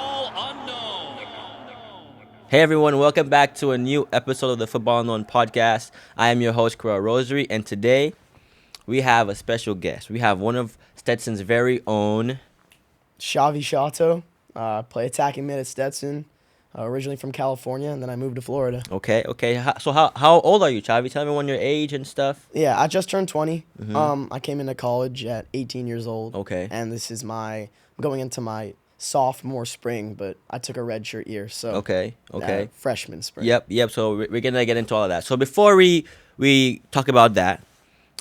Football Unknown. Hey everyone, welcome back to a new episode of the Football Unknown podcast. I am your host, Kerel Roserie, and today we have a special guest. We have one of Stetson's very own. Xavi Csato, play attacking mid at Stetson, originally from California, and then I moved to Florida. Okay. So how old are you, Xavi? Tell everyone your age and stuff. Yeah, I just turned 20. I came into college at 18 years old. Okay. And this is I'm going into my sophomore spring, but I took a redshirt year, so Okay. freshman spring. Yep. So we're gonna get into all of that. So before we talk about that,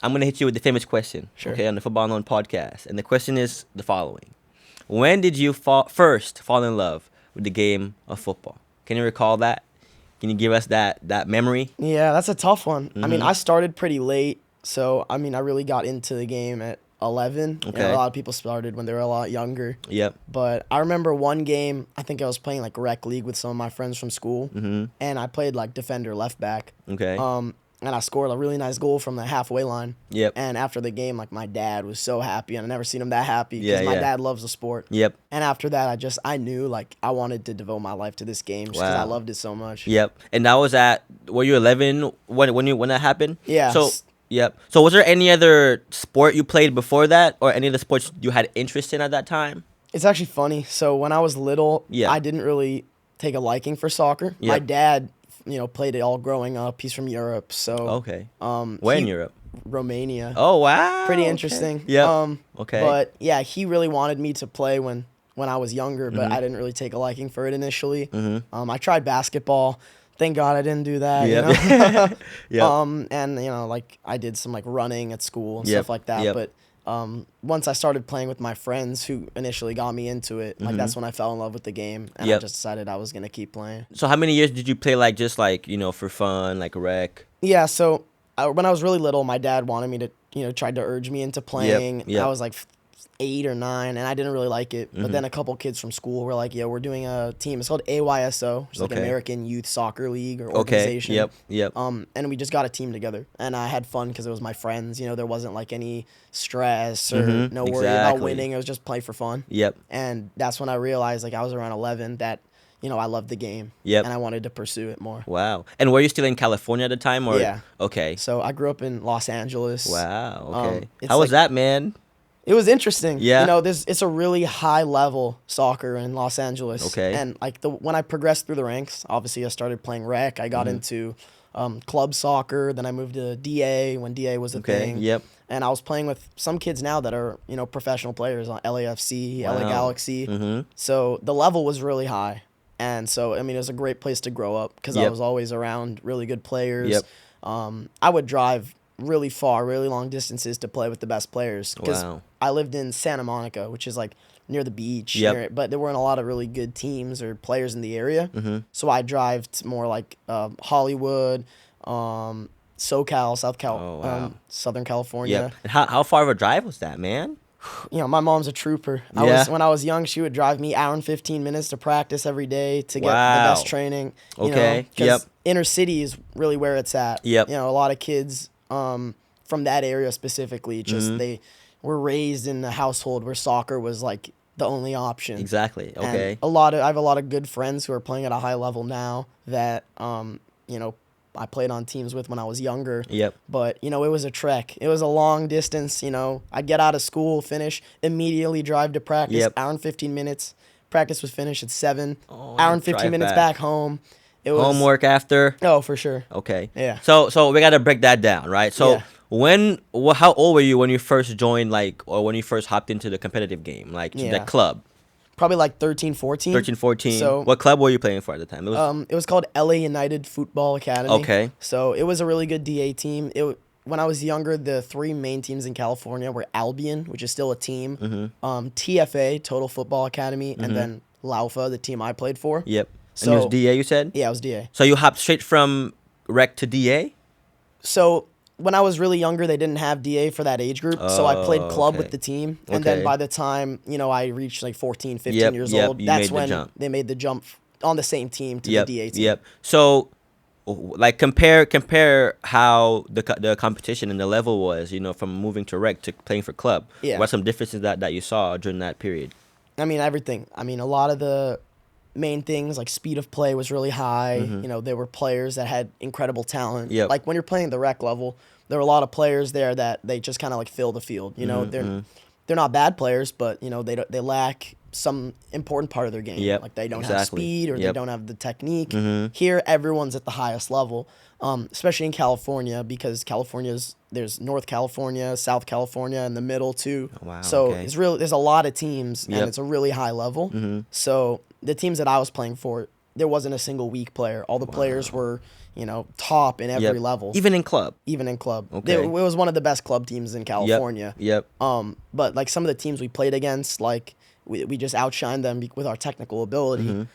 I'm gonna hit you with the famous question. Sure. Okay, on the Football Unknown podcast, and the question is the following: when did you first fall in love with the game of football? Can you recall that? Can you give us that memory? Yeah, that's a tough one. I mean, I started pretty late, so I really got into the game at 11. You know, Okay. a lot of people started when they were a lot younger. Yep. But I remember one game, I think I was playing like rec league with some of my friends from school, and I played like defender left back. Okay. And I scored a really nice goal from the halfway line. Yep. And after the game, like my dad was so happy, and I never seen him that happy Yeah, because my yeah. dad loves the sport. Yep. And after that, I knew like I wanted to devote my life to this game just because I Wow. loved it so much. Yep. And that was were you 11 when that happened? Yeah. So yep. So was there any other sport you played before that, or any of the sports you had interest in at that time? It's actually funny. So when I was little, Yeah. I didn't really take a liking for soccer. Yep. My dad, played it all growing up. He's from Europe, so Okay. Where in Europe? Romania. Oh wow. Pretty Okay. interesting. Yep. Okay. But yeah, he really wanted me to play when I was younger, but Mm-hmm. I didn't really take a liking for it initially. I tried basketball. Thank God I didn't do that. Yep. You know? Yep. And like I did some like running at school and Yep. stuff like that. Yep. But once I started playing with my friends who initially got me into it, like that's when I fell in love with the game, and I Yep. just decided I was gonna keep playing. So how many years did you play, like just like for fun, like rec? Yeah, so when I was really little, my dad wanted me to, tried to urge me into playing. yep. I was like 8 or 9, and I didn't really like it. But then a couple kids from school were like, "Yeah, we're doing a team. It's called AYSO, it's like Okay. American Youth Soccer League or Okay. organization." Yep. And we just got a team together, and I had fun because it was my friends. There wasn't like any stress or no worry about exactly. winning. It was just play for fun. Yep. And that's when I realized, like I was around 11, that I loved the game. Yep. And I wanted to pursue it more. Wow. And were you still in California at the time, or? Yeah. Okay. So I grew up in Los Angeles. Wow. Okay. it's How was like- that, man? It was interesting. Yeah. It's a really high level soccer in Los Angeles. Okay. And like when I progressed through the ranks, obviously I started playing rec. I got into club soccer. Then I moved to DA when DA was a Okay. thing. Yep. And I was playing with some kids now that are professional players on LAFC, LA Wow. Galaxy. So the level was really high. And so it was a great place to grow up because I Yep. was always around really good players. Yep. I would drive really far, really long distances to play with the best players because Wow. I lived in Santa Monica, which is like near the beach. Yep. But there weren't a lot of really good teams or players in the area. So I drive to more like Hollywood, SoCal, Oh, wow. Southern California. Yep. And how far of a drive was that, man? My mom's a trooper. Yeah. When I was young, she would drive me hour and 15 minutes to practice every day to get Wow. the best training. Okay. Because Yep. inner city is really where it's at. Yep. A lot of kids from that area specifically, they were raised in a household where soccer was like the only option. Exactly. And Okay. I have a lot of good friends who are playing at a high level now that I played on teams with when I was younger. Yep. But it was a trek. It was a long distance. I'd get out of school, finish, immediately drive to practice. Yep. Hour and 15 minutes. Practice was finished at 7. Oh, Hour and drive 15 minutes back. back home. It was Homework after. Oh, for sure. Okay. Yeah. So we gotta break that down, right? So Yeah. how old were you when you first joined, or when you first hopped into the competitive game, like to Yeah. the club? Probably like 13, 14. 13, 14. So What club were you playing for at the time? it was called LA United Football Academy. Okay. So it was a really good DA team. When I was younger, the 3 main teams in California were Albion, which is still a team, TFA, Total Football Academy, and then Laufa, the team I played for. Yep. And it was So- DA, you said? Yeah, it was DA. So you hopped straight from rec to DA? So when I was really younger, they didn't have DA for that age group. So I played club okay. with the team. And then Okay. by the time, I reached like 14, 15 Yep, years yep, old, you that's made the when jump. they made the jump on the same team to Yep. the DA team. Yep. So like compare how the competition and the level was, from moving to rec to playing for club. Yeah. What are some differences that you saw during that period? I mean, everything. I mean, a lot of the main things like speed of play was really high. You know, there were players that had incredible talent. Yep. Like when you're playing the rec level, there were a lot of players there that they just kind of like fill the field. You know, they're not bad players, but you know they lack some important part of their game. Yep, Like they don't have exactly. speed or they Yep. don't have the technique. Here, everyone's at the highest level, especially in California because there's North California, South California, and the middle too. Wow, So okay. there's a lot of teams Yep. and it's a really high level. So the teams that I was playing for, there wasn't a single weak player. All the players were, you know, top in every Yep. level. Even in club. Even in club. Okay. It was one of the best club teams in California. Yep. But like some of the teams we played against, like we just outshined them with our technical ability.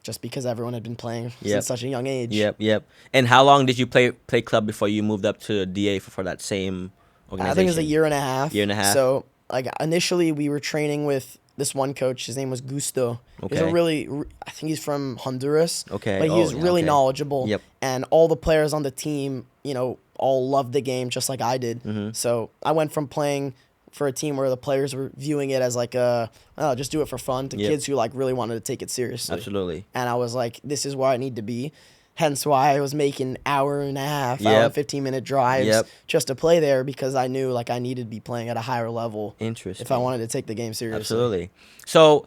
Just because everyone had been playing Yep. since such a young age. Yep. And how long did you play club before you moved up to DA for that same organization? I think it was a year and a half. Year and a half. So like initially we were training with this one coach. His name was Gusto. He's a Okay. I think he's from Honduras. Okay. But he was yeah, really okay. knowledgeable. Yep. And all the players on the team, you know, all loved the game just like I did. So I went from playing for a team where the players were viewing it as like just do it for fun to Yep. kids who like really wanted to take it seriously. Absolutely. And I was like, this is where I need to be. Hence why I was making hour and a half, Yep. hour and 15-minute drives Yep. just to play there because I knew like I needed to be playing at a higher level Interesting. if I wanted to take the game seriously. Absolutely. So,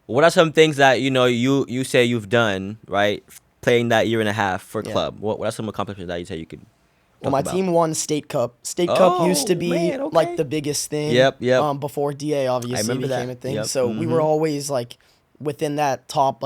what are some things that you say you've done, right? Playing that year and a half for Yeah. club. What are some accomplishments that you say you could Well, talk my about? team won State Cup. State Cup used to Oh, be man, okay. like the biggest thing. Yep. Before DA obviously remember became that. a thing. Yep. So we were always like within that top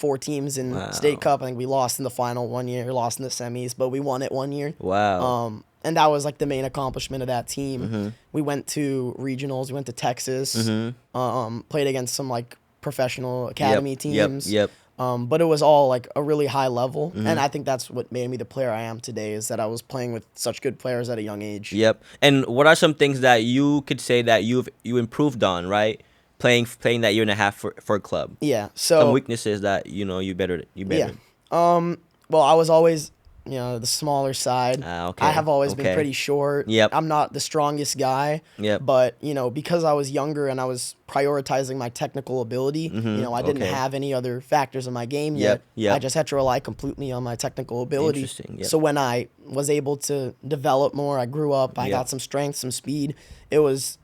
4 teams in Wow. State Cup. I think we lost in the final one year, lost in the semis, but we won it one year. Wow. And that was like the main accomplishment of that team. Mm-hmm. We went to regionals. We went to Texas. Played against some like professional academy teams. Yep. But it was all like a really high level, and I think that's what made me the player I am today. Is that I was playing with such good players at a young age. Yep. And what are some things that you could say that you improved on, right? Playing that year and a half for a club. Yeah. Some So weaknesses that you better. yeah. Well, I was always the smaller side. Okay. I have always been Okay. pretty short. Yep. I'm not the strongest guy. Yep. But because I was younger and I was prioritizing my technical ability, I didn't Okay. have any other factors in my game Yep, yet. yep. I just had to rely completely on my technical ability. Interesting, yep. So when I was able to develop more, I grew up. I Yep. got some strength, some speed. It was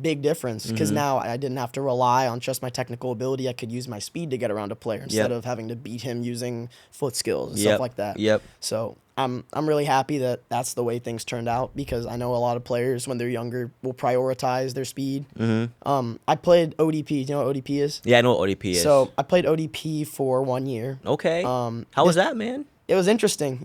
big difference because now I didn't have to rely on just my technical ability. I could use my speed to get around a player instead of having to beat him using foot skills and Yep, stuff like that. yep. So I'm really happy that that's the way things turned out because I know a lot of players when they're younger will prioritize their speed. I played ODP. Do you know what ODP is? Yeah, I know what ODP is. So I played ODP for 1 year. okay. How was that, man? It was interesting.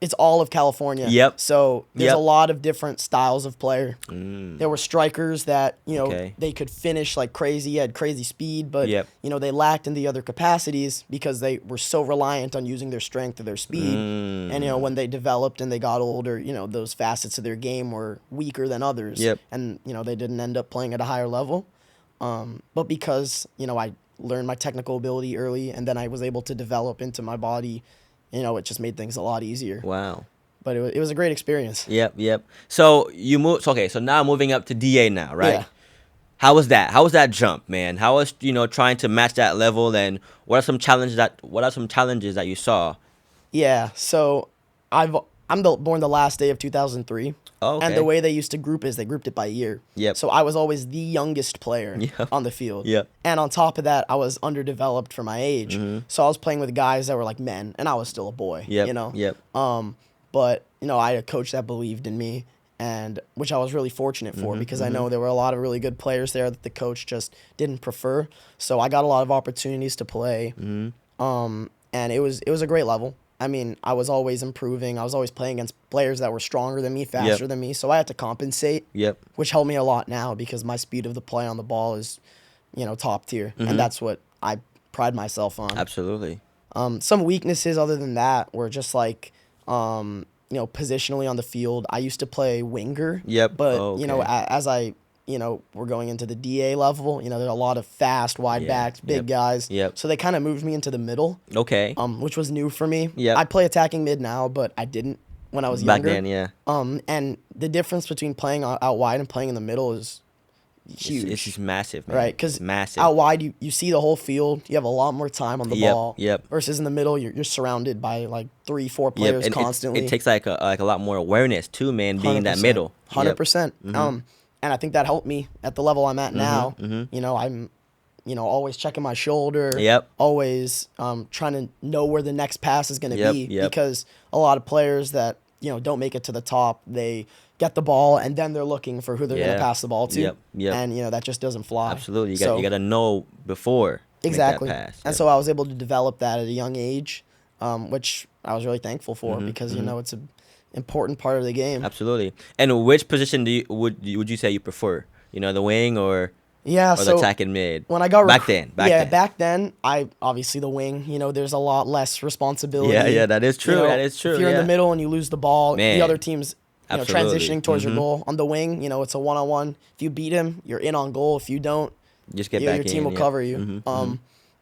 It's all of California. Yep. So there's Yep. a lot of different styles of player. There were strikers that, Okay. they could finish like crazy, had crazy speed, but, Yep. they lacked in the other capacities because they were so reliant on using their strength or their speed. And, when they developed and they got older, those facets of their game were weaker than others. Yep. And, they didn't end up playing at a higher level. But because, I learned my technical ability early and then I was able to develop into my body, it just made things a lot easier. Wow. But it was a great experience. Yep. So you moved. Okay, so now moving up to DA now, right? Yeah. How was that? How was that jump, man? How was trying to match that level, and what are some challenges that you saw? Yeah. So I'm born the last day of 2003. Oh, okay. And the way they used to group is they grouped it by year. Yep. So I was always the youngest player Yep. on the field. Yep. And on top of that, I was underdeveloped for my age. So I was playing with guys that were like men, and I was still a boy. Yep. You know. Yep. But I had a coach that believed in me, and which I was really fortunate for because I know there were a lot of really good players there that the coach just didn't prefer. So I got a lot of opportunities to play. And it was a great level. I mean, I was always improving. I was always playing against players that were stronger than me, faster than me. So I had to compensate. Yep. Which helped me a lot now because my speed of the play on the ball is, top tier, and that's what I pride myself on. Absolutely. Some weaknesses other than that were just like, positionally on the field. I used to play winger. Yep. But Oh, okay. as I we're going into the DA level. There's a lot of fast wide Yeah. backs, big Yep. guys. Yep. So they kind of moved me into the middle. Okay. Which was new for me. Yep. I play attacking mid now, but I didn't when I was Back younger. then, yeah. And the difference between playing out wide and playing in the middle is huge. It's just massive, man. Right, because massive. out wide, you see the whole field. You have a lot more time on the ball. Yep. Versus in the middle, you're surrounded by like 3-4 players And constantly. it takes like a lot more awareness too, man. Being in that middle. 100%. And I think that helped me at the level I'm at now. You know, I'm, always checking my shoulder. Always trying to know where the next pass is going to be, because a lot of players that don't make it to the top, they get the ball and then they're looking for who they're going to pass the ball to. And that just doesn't fly. Absolutely, you got to know before. Exactly. Make that pass. And so I was able to develop that at a young age, which I was really thankful for, because it's an important part of the game. Absolutely. And which position would you say you prefer? The wing or the attacking mid? When I got back then. Back then, I obviously the wing. There's a lot less responsibility. Yeah, that is true. That is true. If you're in the middle and you lose the ball, Man. the other team's transitioning towards your goal. On the wing, it's a one-on-one. If you beat him, you're in on goal. If you don't, just get back your team will cover you.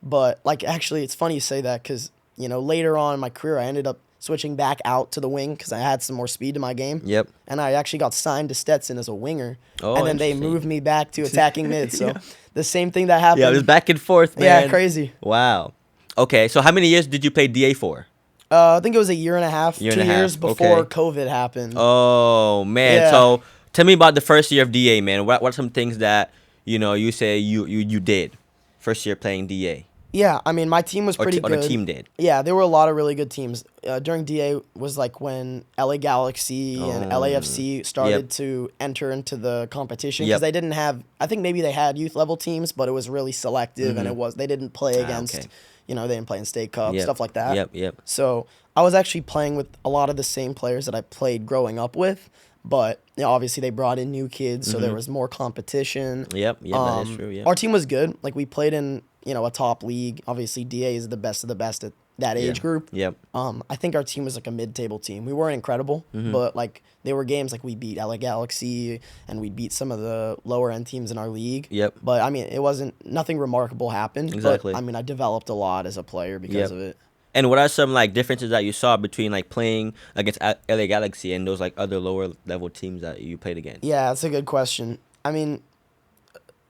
But actually, it's funny you say that, because later on in my career, I ended up switching back out to the wing because I had some more speed in my game. And I actually got signed to Stetson as a winger. And then they moved me back to attacking mid. So the same thing that happened. Yeah, it was back and forth, man. Yeah, crazy. Wow. Okay, so how many years did you play DA for? I think it was a year and a half, 2 years before COVID happened. Oh, man. Yeah. So tell me about the first year of DA, man. What are some things that, you say you did first year playing DA? Yeah, I mean, my team was pretty good. Or the team did. Yeah, there were a lot of really good teams. During DA was like when LA Galaxy and LAFC started to enter into the competition, because they didn't have, I think maybe they had youth level teams, but it was really selective, and they didn't play against, they didn't play in State Cup, stuff like that. So I was actually playing with a lot of the same players that I played growing up with, but obviously they brought in new kids, so there was more competition. That is true. Our team was good. Like, we played in a top league. Obviously, DA is the best of the best at that age group. I think our team was like a mid-table team. We weren't incredible, but like there were games like we beat LA Galaxy and we beat some of the lower end teams in our league. But I mean, nothing remarkable happened. Exactly. But I mean, I developed a lot as a player because of it. And what are some like differences that you saw between like playing against LA Galaxy and those like other lower level teams that you played against? Yeah, that's a good question. I mean,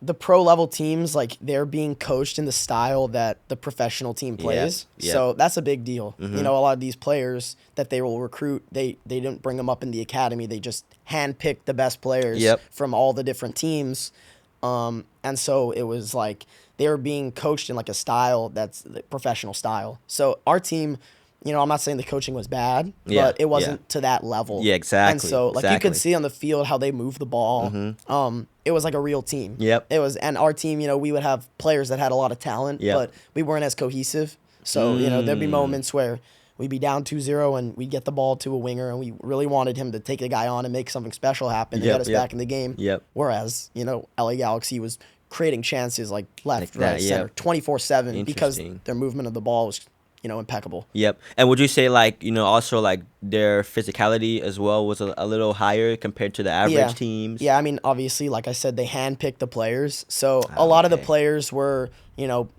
the pro level teams, like, they're being coached in the style that the professional team plays. So that's a big deal. A lot of these players that they will recruit, they didn't bring them up in the academy. They just handpicked the best players from all the different teams. And so it was like they were being coached in like a style that's the professional style. So our team, I'm not saying the coaching was bad, but it wasn't to that level. Yeah, exactly. And so like you could see on the field how they move the ball. It was like a real team. It was, and our team, we would have players that had a lot of talent, but we weren't as cohesive. So, there'd be moments where we'd be down 2-0 and we'd get the ball to a winger and we really wanted him to take the guy on and make something special happen and get us back in the game. Whereas, LA Galaxy was creating chances like left, right, center, 24/7 because their movement of the ball was impeccable. And would you say like, also like their physicality as well was a little higher compared to the average teams? Yeah, I mean, obviously, like I said, they handpicked the players. So a lot of the players were,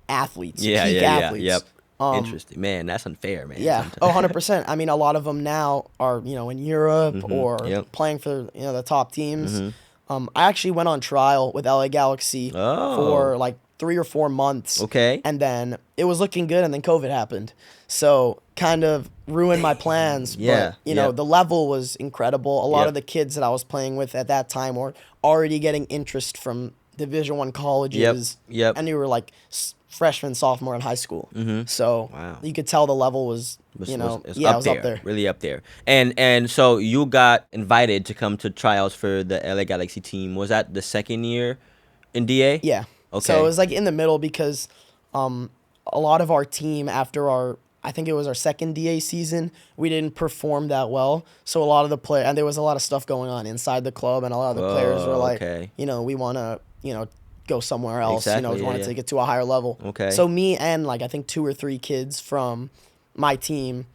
athletes, peak athletes. Interesting. Man, that's unfair, man. Yeah. 100%. I mean, a lot of them now are, in Europe or playing for, the top teams. I actually went on trial with LA Galaxy for like 3 or 4 months. And then it was looking good, and then COVID happened. So kind of ruined my plans. But, the level was incredible. A lot of the kids that I was playing with at that time were already getting interest from Division I colleges. And they were like freshman, sophomore in high school. So you could tell the level was, it was up there. Really up there. And so you got invited to come to trials for the LA Galaxy team. Was that the second year in DA? Yeah. Okay. So it was like in the middle because a lot of our team after I think it was our second DA season, we didn't perform that well. So a lot of the players, and there was a lot of stuff going on inside the club, and a lot of the players were like, we want to, go somewhere else. We want to take it to a higher level. So me and like I think 2 or 3 kids from my team,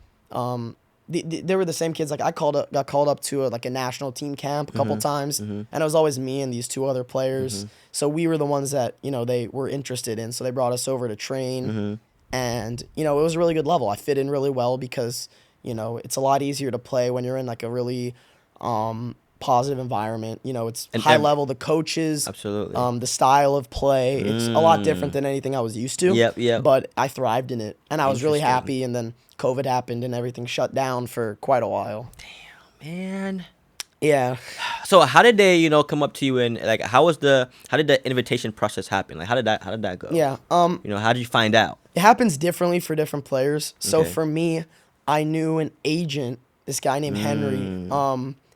they were the same kids. Like I got called up to a national team camp a couple times, and it was always me and these 2 other players. So we were the ones that they were interested in. So they brought us over to train, and it was a really good level. I fit in really well because it's a lot easier to play when you're in like a really positive environment. You know, it's And high level. The coaches, Absolutely. the style of play, it's a lot different than anything I was used to. Yep. But I thrived in it, and I was really Interesting. happy. And then COVID happened, and everything shut down for quite a while. Man. Yeah. So how did they, come up to you and like how did the invitation process happen? Like how did that go? Yeah. How did you find out? It happens differently for different players. So Okay. for me, I knew an agent, this guy named Henry,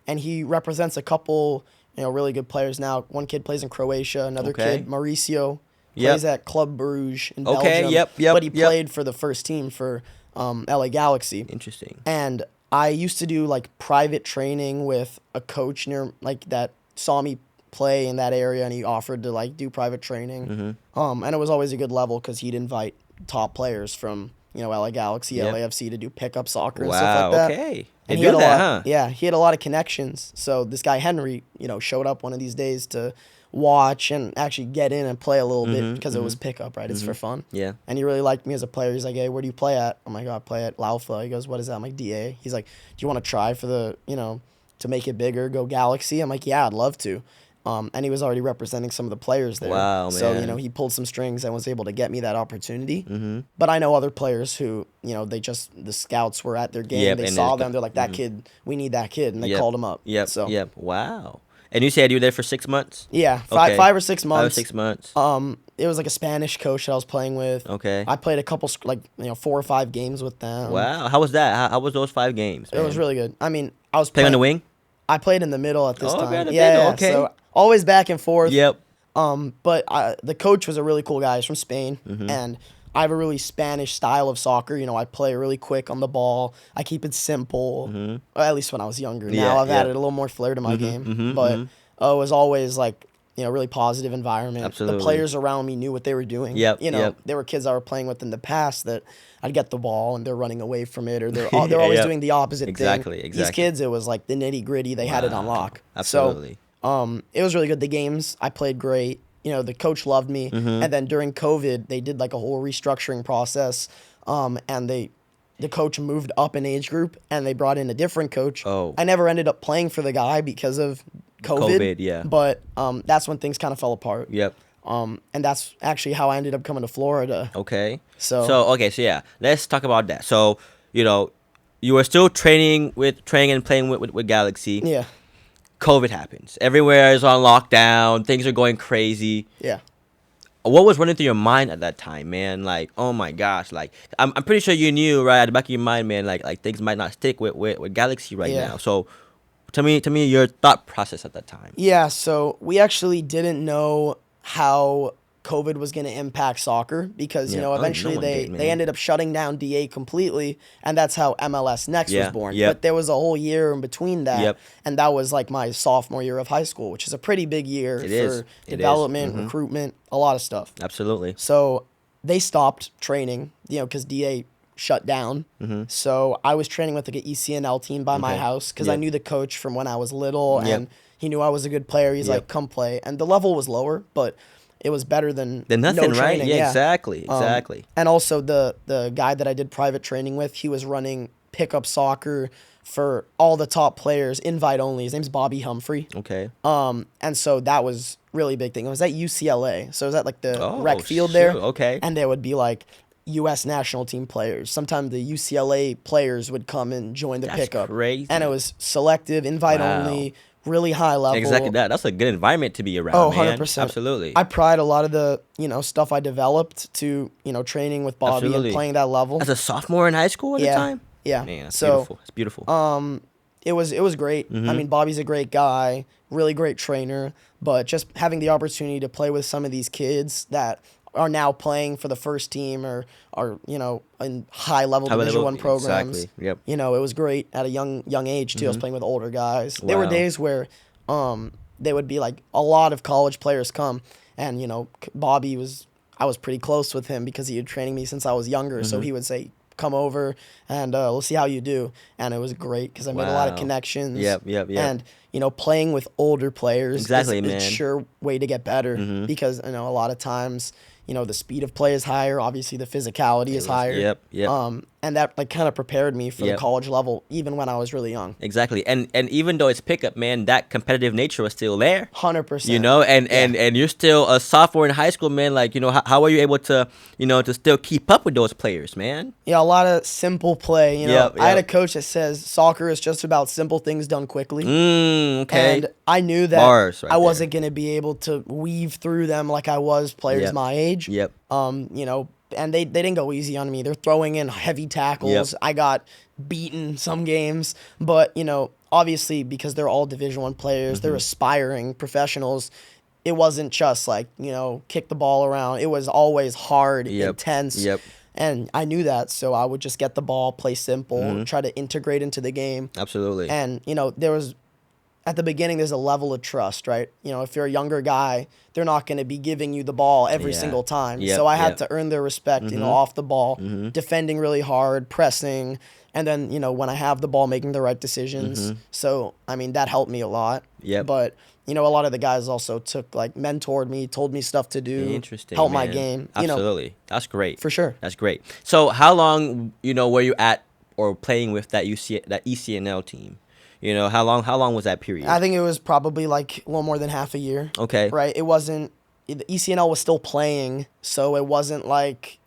and he represents a couple, really good players now. One kid plays in Croatia, another Okay. kid, Mauricio, Yep. plays at Club Bruges in Okay, Belgium. yep, But he yep. played for the first team for LA Galaxy. Interesting. And I used to do like private training with a coach near like that saw me play in that area, and he offered to like do private training. And it was always a good level because he'd invite top players from LA Galaxy, Yep. LAFC to do pickup soccer and Wow. stuff like that. Okay. They And he do had a that, lot, huh? yeah, he had a lot of connections. So this guy Henry, showed up one of these days to watch and actually get in and play a little bit because it was pickup, right? It's for fun. Yeah. And he really liked me as a player. He's like, "Hey, where do you play at?" I'm like, "Oh, I play at Laufa." He goes, "What is that?" I'm like, "DA." He's like, "Do you want to try for the, to make it bigger, go Galaxy?" I'm like, "Yeah, I'd love to." And he was already representing some of the players there. Wow, So, man. he pulled some strings and was able to get me that opportunity. But I know other players who, the scouts were at their game. Yep, they and saw they- them. They're like, "That kid, we need that kid." And they Yep. called him up. Yep. So, Yep. Wow. And you said you were there for 6 months? yeah, Okay. 5 or 6 months. 5 or 6 months. It was like a Spanish coach that I was playing with. Okay. I played a couple, 4 or 5 games with them. Wow. How was that? How was those 5 games? It was really good. I mean, I was Playing on the wing? I played in the middle at this Oh, time. okay, the Yeah, middle, yeah. okay. So always back and forth. Yep. But the coach was a really cool guy. He's from Spain, Mm-hmm. and I have a really Spanish style of soccer. I play really quick on the ball. I keep it simple. Or at least when I was younger. Mm-hmm. Yeah, Now I've yeah. added a little more flair to my game. But it was always like really positive environment. Absolutely. The players around me knew what they were doing. Yep, You know, yep. there were kids I were playing with in the past that I'd get the ball and they're running away from it, or they're always Yep. doing the opposite Exactly, thing. exactly. These kids, it was like the nitty gritty. They had it on Wow. lock. Absolutely. So, it was really good. The games, I played great. The coach loved me. Mm-hmm. And then during COVID, they did like a whole restructuring process. And the coach moved up an age group, and they brought in a different coach. Oh. I never ended up playing for the guy because of COVID. COVID, yeah. But that's when things kind of fell apart. Yep. And that's actually how I ended up coming to Florida. Okay. So- So yeah, let's talk about that. So, you were still training and playing with Galaxy. Yeah. COVID happens. Everywhere is on lockdown. Things are going crazy. Yeah. What was running through your mind at that time, man? Like, oh my gosh, like I'm pretty sure you knew right at the back of your mind, man. Like things might not stick with Galaxy right Yeah. now. So, tell me your thought process at that time. Yeah, so we actually didn't know how COVID was going to impact soccer because, Yeah, eventually no one did, man. they ended up shutting down DA completely, and that's how MLS Next Yeah, was born. yep. But there was a whole year in between that, Yep. and that was like my sophomore year of high school, which is a pretty big year It for is. It is. development, Mhm. recruitment, a lot of stuff. Absolutely. So they stopped training, because DA shut down. So I was training with like an ECNL team by my Mm-hmm. Okay. house because I Yep. knew the coach from when I was little, Yep. and he knew I was a good player. He's Yep. like, "Come play," and the level was lower, but it was better than Then nothing, no right? training. Yeah, exactly. And also the guy that I did private training with, he was running pickup soccer for all the top players, invite only. His name's Bobby Humphrey. Okay. And so that was really big thing. It was at UCLA. So it was at like the Oh, rec field there. shoot, okay. And there would be like U.S. national team players. Sometimes the UCLA players would come and join the That's pickup. crazy. And it was selective, invite Wow. only, really high level. Exactly that. That's a good environment to be around, Oh, man. 100%. Absolutely. I pride a lot of the, stuff I developed to, training with Bobby Absolutely. and playing that level. As a sophomore in high school at the Yeah. time? Yeah. Man, that's So, beautiful. It's beautiful. it was great. Mm-hmm. I mean, Bobby's a great guy, really great trainer, but just having the opportunity to play with some of these kids that are now playing for the first team or are, in high level High Division level, One programs. exactly, yep. It was great at a young age too. I was playing with older guys. There were Wow. days where they would be like a lot of college players come, and Bobby I was pretty close with him because he had training me since I was younger. So he would say, "Come over and we'll see how you do," and it was great because I made a lot of Wow. connections. Yep. And playing with older players Exactly, is a man. sure way to get better because a lot of times the speed of play is higher. Obviously, the physicality is higher. Yep. And that like kind of prepared me for the Yep. college level, even when I was really young. Exactly. And even though it's pickup, man, that competitive nature was still there. 100%. You know, and you're still a sophomore in high school, man. Like, how are you able to, to still keep up with those players, man? Yeah, a lot of simple play. Yep, I had a yep. coach that says soccer is just about simple things done quickly. Okay. And I knew that Bars right I there. wasn't going to be able to weave through them like I was players Yep. my age. Yep. And they didn't go easy on me. They're throwing in heavy tackles. Yep. I got beaten some games, but obviously because they're all Division 1 players, they're aspiring professionals. It wasn't just like, kick the ball around. It was always hard, Yep. intense. Yep. And I knew that, so I would just get the ball, play simple, try to integrate into the game. Absolutely. And, there was, at the beginning, there's a level of trust, right? If you're a younger guy, they're not going to be giving you the ball every Yeah. single time. Yep, So I had yep. to earn their respect, off the ball, defending really hard, pressing, and then, when I have the ball, making the right decisions. So, that helped me a lot. Yep. But, a lot of the guys also mentored me, told me stuff to do, Interesting. helped my man. game. Absolutely. That's great. For sure. That's great. So how long, were you at or playing with that ECNL team? How long was that period? I think it was probably like a little more than half a year. Okay. Right? It wasn't, the ECNL was still playing, so it wasn't like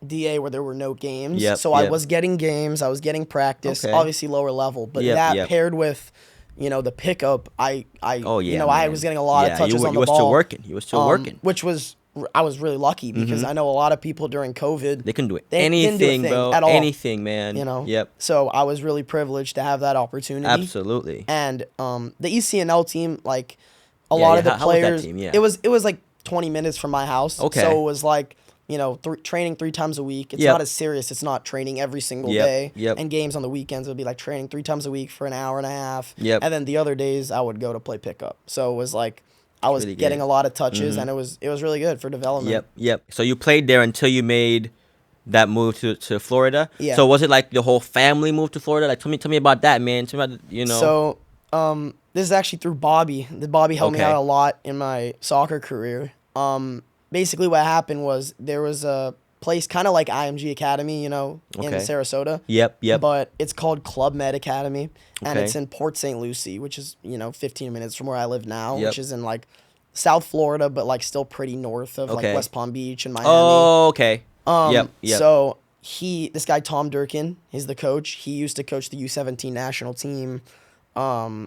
DA where there were no games. Yep, So I yep. was getting games, I was getting practice, Okay. obviously lower level, but Yep, that yep. paired with, the pickup, I Oh yeah. I man. was getting a lot of touches on you the were ball. still working. You were still working. Which was, I was really lucky because I know a lot of people during COVID, They couldn't do it. they didn't do a Anything, thing bro. at all. Anything, man. Yep. So I was really privileged to have that opportunity. Absolutely. And the ECNL team, like a Yeah, lot yeah. of the How was that players, team? Yeah. it was like 20 minutes from my house. Okay. So it was like, training 3 times a week. It's Yep. not as serious. It's not training every single Yep, day. yep. And games on the weekends would be like training 3 times a week for an hour and a half. Yep. And then the other days I would go to play pickup. So it was like I was really getting good. a lot of touches, and it was really good for development. Yep. So you played there until you made that move to Florida. Yeah. So was it like the whole family moved to Florida? Like tell me about that, man. Tell me about So this is actually through Bobby. Bobby helped me Okay. out a lot in my soccer career. Basically what happened was there was a place kind of like IMG Academy, in Okay. Sarasota. Yep. But it's called Club Med Academy, and Okay. it's in Port St. Lucie, which is 15 minutes from where I live now, Yep. which is in like South Florida, but like still pretty north of Okay. like West Palm Beach and Miami. Oh, okay. Yep. So this guy Tom Durkin, he's the coach. He used to coach the U17 national team.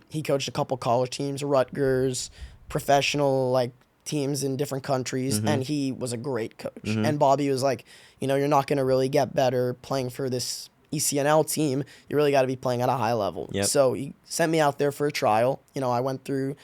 He coached a couple college teams, Rutgers, professional like teams in different countries, and he was a great coach. And Bobby was like, you're not going to really get better playing for this ECNL team. You really got to be playing at a high level. Yep. So he sent me out there for a trial. I went through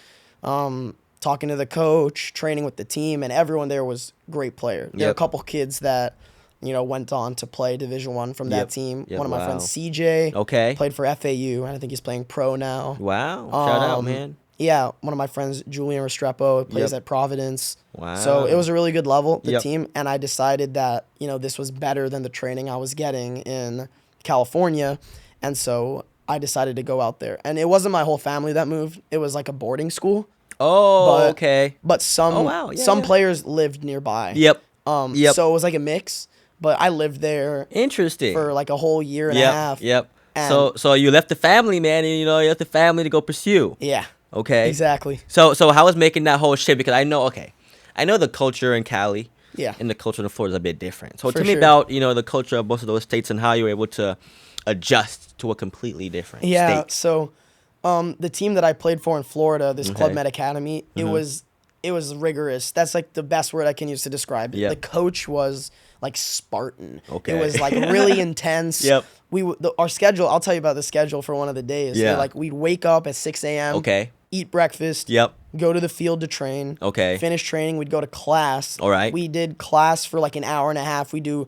talking to the coach, training with the team, and everyone there was great player. There were a Yep. couple kids that went on to play Division 1 from that Yep. team. Yep, One of my wow. friends, CJ, Okay. played for FAU, and I think he's playing pro now. Wow. Shout out, man. Yeah, one of my friends, Julian Restrepo, plays Yep. at Providence. Wow. So it was a really good level, the Yep. team, and I decided that, this was better than the training I was getting in California, and so I decided to go out there. And it wasn't my whole family that moved. It was like a boarding school, Oh, but- okay. but some Oh, wow. Yeah, some yeah. players lived nearby. Yep. Yep. So it was like a mix, but I lived there Interesting. for like a whole year and a Yep. half. Yep. And- So you left the family, man, and you left the family to go pursue. Yeah, Okay. exactly. So how was making that whole shift? Because I know the culture in Cali. Yeah. And the culture in Florida is a bit different. So For tell me sure. about the culture of both of those states and how you were able to adjust to a completely different Yeah, state. so the team that I played for in Florida, this Club Okay. Med Academy, it was rigorous. That's like the best word I can use to describe it. Yep. The coach was like Spartan. Okay. It was like really intense. Yep. Our schedule, I'll tell you about the schedule for one of the days. Yeah. Like we'd wake up at 6 a.m. Okay. Eat breakfast. Yep. Go to the field to train. Okay. Finish training. We'd go to class. All right. We did class for like an hour and a half. We do,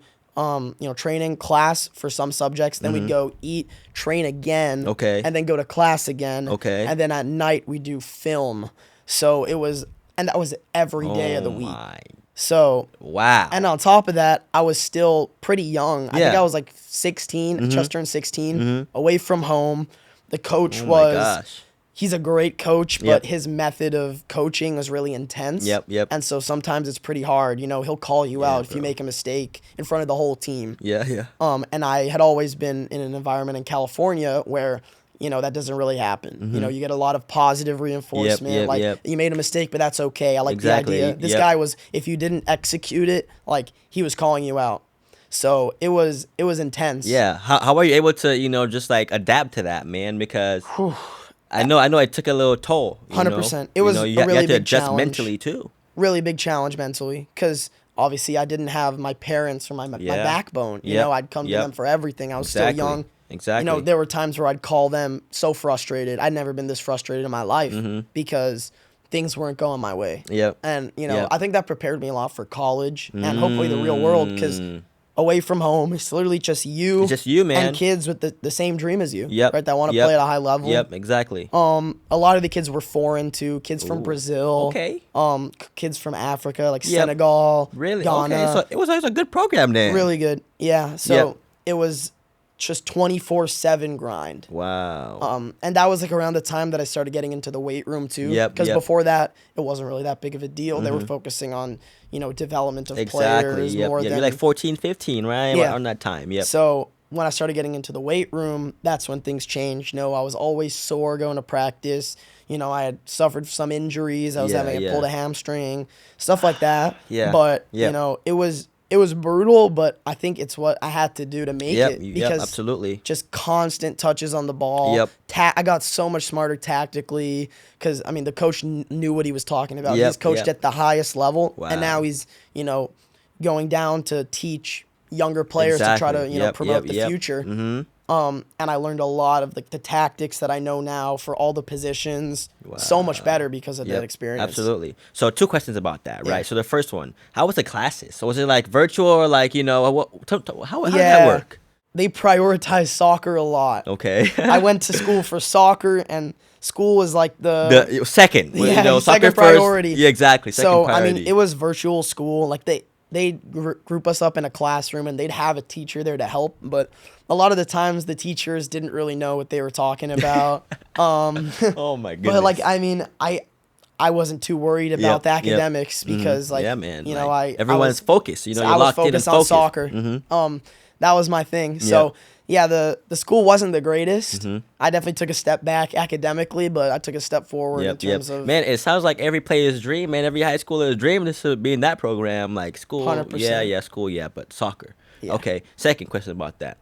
training class for some subjects. Then we'd go eat, train again. Mm-hmm. Okay. And then go to class again. Okay. And then at night we do film. So it was, and that was every day of the week. My. So, Wow. and on top of that, I was still pretty young. I think Yeah. I was like 16, just turned 16, away from home. The coach Oh my was, gosh. he's a great coach, but Yep. his method of coaching is really intense. Yep. And so sometimes it's pretty hard. You know, he'll call you out if you bro. make a mistake in front of the whole team. Yeah. And I had always been in an environment in California where, you know, that doesn't really happen. You know, you get a lot of positive reinforcement. You made a mistake, but that's okay. I like Exactly. the idea. This Yep. guy was, if you didn't execute it, like, he was calling you out. So it was intense. Yeah. How are you able to, just like adapt to that, man? Because I know it took a little toll. 100%. It was you a really have to big adjust challenge. mentally too. Really big challenge mentally, because obviously I didn't have my parents or my backbone. You know, I'd come to them for everything. I was still young. Exactly. You know, there were times where I'd call them so frustrated. I'd never been this frustrated in my life because things weren't going my way. Yep. And, you know, Yep. I think that prepared me a lot for college and hopefully the real world, because away from home, it's literally just you. It's just you, man. And kids with the same dream as you. Yep. Right? That want to Yep. play at a high level. Yep, exactly. A lot of the kids were foreign too. Kids from Brazil. Okay. Kids from Africa, like Yep. Senegal, Really? Ghana. Okay, so it was a good program then. Really good. Yeah. So Yep. it was just 24/7 grind. Wow. And that was like around the time that I started getting into the weight room too. Yep, Because yep. before that, it wasn't really that big of a deal. They were focusing on, you know, development of Exactly. players Yep. more Yep. than. You're like 14, 15, right? Yeah. On that time. Yep. So when I started getting into the weight room, that's when things changed. You know, I was always sore going to practice. You know, I had suffered some injuries. I was pulled a hamstring, stuff like that. Yeah. But, Yep. you know, it was brutal, but I think it's what I had to do to make it. Because absolutely. just constant touches on the ball. Yep. I got so much smarter tactically because, I mean, the coach knew what he was talking about. Yep, He's coached yep. at the highest level, Wow. and now he's, you know, going down to teach younger players to try to, Exactly. you know, Yep, promote yep, the yep. future. Mm-hmm. And I learned a lot of the tactics that I know now for all the positions. So much better because of that experience. Absolutely. So 2 questions about that, right? Yeah. So the first one, how was the classes? So was it like virtual or like, how did that work? They prioritize soccer a lot. Okay. I went to school for soccer, and school was like the second. Yeah, soccer second first. priority. Yeah, exactly. Second So, priority. I mean, it was virtual school. Like, they'd group us up in a classroom, and they'd have a teacher there to help. But a lot of the times, the teachers didn't really know what they were talking about. Oh, my goodness. But, like, I mean, I wasn't too worried about the Yep, yep. academics because, like, yeah, man. you know, like, I everyone's was focused. You know, I you're was locked in and focused on focused. soccer. Mhm. That was my thing. So, yeah, the school wasn't the greatest. I definitely took a step back academically, but I took a step forward in terms of. Man, it sounds like every player's dream, man. Every high schooler's dream is to be in that program, like school. 100%. School, but soccer. Yeah. Okay. Second question about that.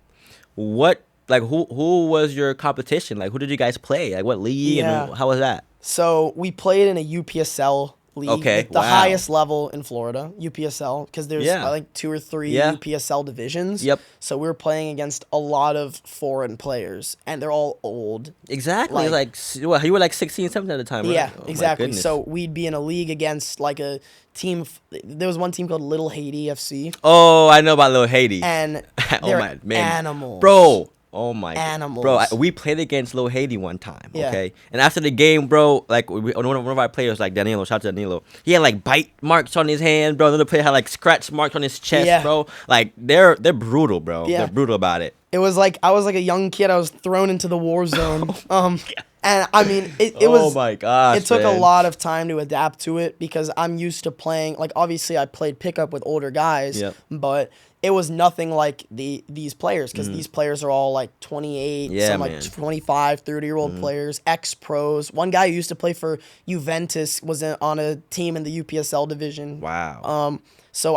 Who was your competition? Like, who did you guys play? Like, what league? Yeah. And how was that? So we played in a UPSL league, Okay, the wow. highest level in Florida, UPSL, because there's Yeah. like 2 or 3 Yeah. UPSL divisions. Yep. So we were playing against a lot of foreign players, and they're all old. Exactly. You were like 16, 17 at the time, right? Yeah, Oh, my exactly. goodness. So we'd be in a league against like a team. There was one team called Little Haiti FC, Oh, I know about Little Haiti. and Oh, they're my man. animals, Bro. Oh my Animals. Bro, we played against Lil Haiti one time, Yeah. okay? And after the game, bro, like one of our players, like Danilo, shout out to Danilo, he had like bite marks on his hand, bro. Another player had like scratch marks on his chest, Yeah. bro. Like they're brutal, bro. Yeah. They're brutal about it. It was like I was like a young kid. I was thrown into the war zone. And I mean, it Oh was. my gosh, It took man. a lot of time to adapt to it because I'm used to playing. Like obviously, I played pickup with older guys, Yep. but it was nothing like these players because these players are all like 28, Yeah, some like man. 25, 30-year-old players, ex-pros. One guy who used to play for Juventus was on a team in the UPSL division. Wow. So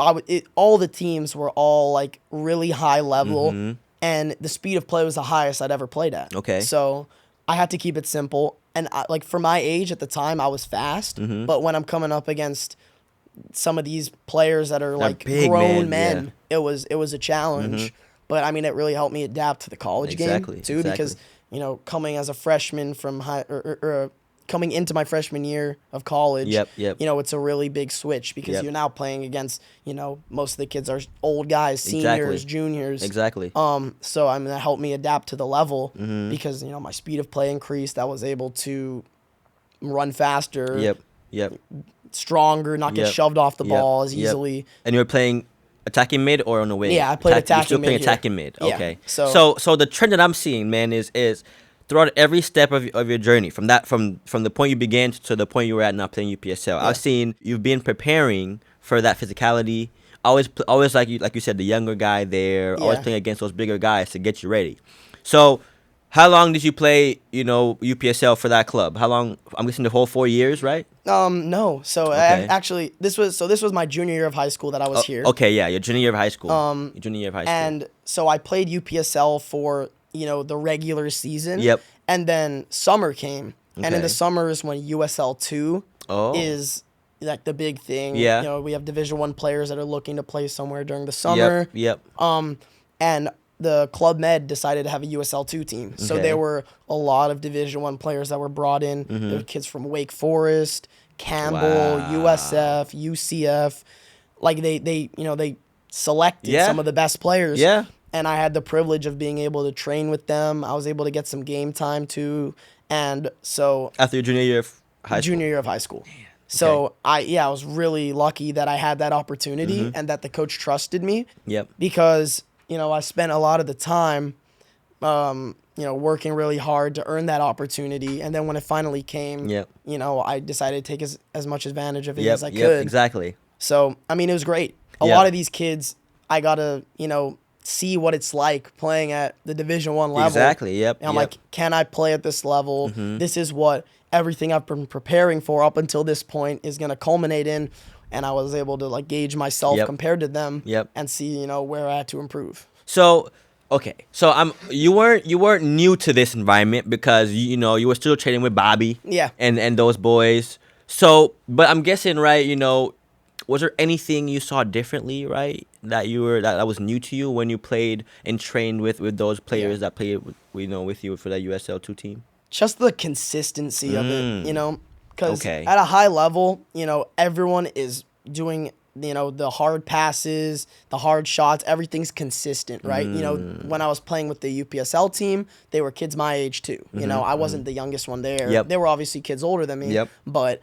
all the teams were all like really high level, and the speed of play was the highest I'd ever played at. Okay. So I had to keep it simple, and like for my age at the time, I was fast. But when I'm coming up against some of these players that are like big, grown man, men, it was a challenge. But I mean, it really helped me adapt to the college Exactly, game too, exactly. because you know, coming as a freshman from coming into my freshman year of college, Yep. you know, it's a really big switch because Yep. you're now playing against, you know, most of the kids are old guys, seniors, juniors. Exactly. So I mean, that helped me adapt to the level Mm-hmm. because, you know, my speed of play increased. I was able to run faster, Yep. stronger, not get Yep. shoved off the Yep. ball as Yep. easily. And you were playing attacking mid or on the wing? Yeah, I played You're attacking still playing mid here. attacking mid. Yeah, Okay. so- So the trend that I'm seeing, man, is throughout every step of your journey, from the point you began to the point you were at now playing UPSL, Yeah. I've seen you've been preparing for that physicality. Always like you said, the younger guy there, always Yeah. playing against those bigger guys to get you ready. So, how long did you play, UPSL for that club? How long? I'm guessing the whole 4 years, right? No. So Okay. actually, this was my junior year of high school that I was here. Okay, yeah, your junior year of high school. Your junior year of high school. And so I played UPSL for, the regular season. Yep. And then summer came. And in Okay. the summer is when USL 2 Oh. is like the big thing. Yeah. We have Division 1 players that are looking to play somewhere during the summer. Yep. And the Club Med decided to have a USL 2 team. So Okay. there were a lot of Division 1 players that were brought in. There were kids from Wake Forest, Campbell, Wow. USF, UCF. Like they selected Yeah. some of the best players. Yeah. And I had the privilege of being able to train with them. I was able to get some game time too. And so After your junior year of high school. junior year of high school. So I was really lucky that I had that opportunity and that the coach trusted me Yep. because, I spent a lot of the time, working really hard to earn that opportunity. And then when it finally came, Yep. I decided to take as much advantage of it Yep. as I Yep. could. Exactly. So, I mean, it was great. A Yeah. lot of these kids, I got to, see what it's like playing at the Division 1 level. Exactly. Yep. And I'm yep. like, can I play at this level? This is what everything I've been preparing for up until this point is going to culminate in. And I was able to gauge myself Yep. compared to them Yep. and see, where I had to improve. So, okay. So you weren't new to this environment because you were still training with Bobby. Yeah. And those boys. So, but I'm guessing, right, was there anything you saw differently, right, that was new to you when you played and trained with those players that played with you for that USL 2 team? Just the consistency of it, because Okay. at a high level, everyone is doing, the hard passes, the hard shots, everything's consistent, right? When I was playing with the UPSL team, they were kids my age too. I wasn't the youngest one there. Yep. They were obviously kids older than me. Yep. But,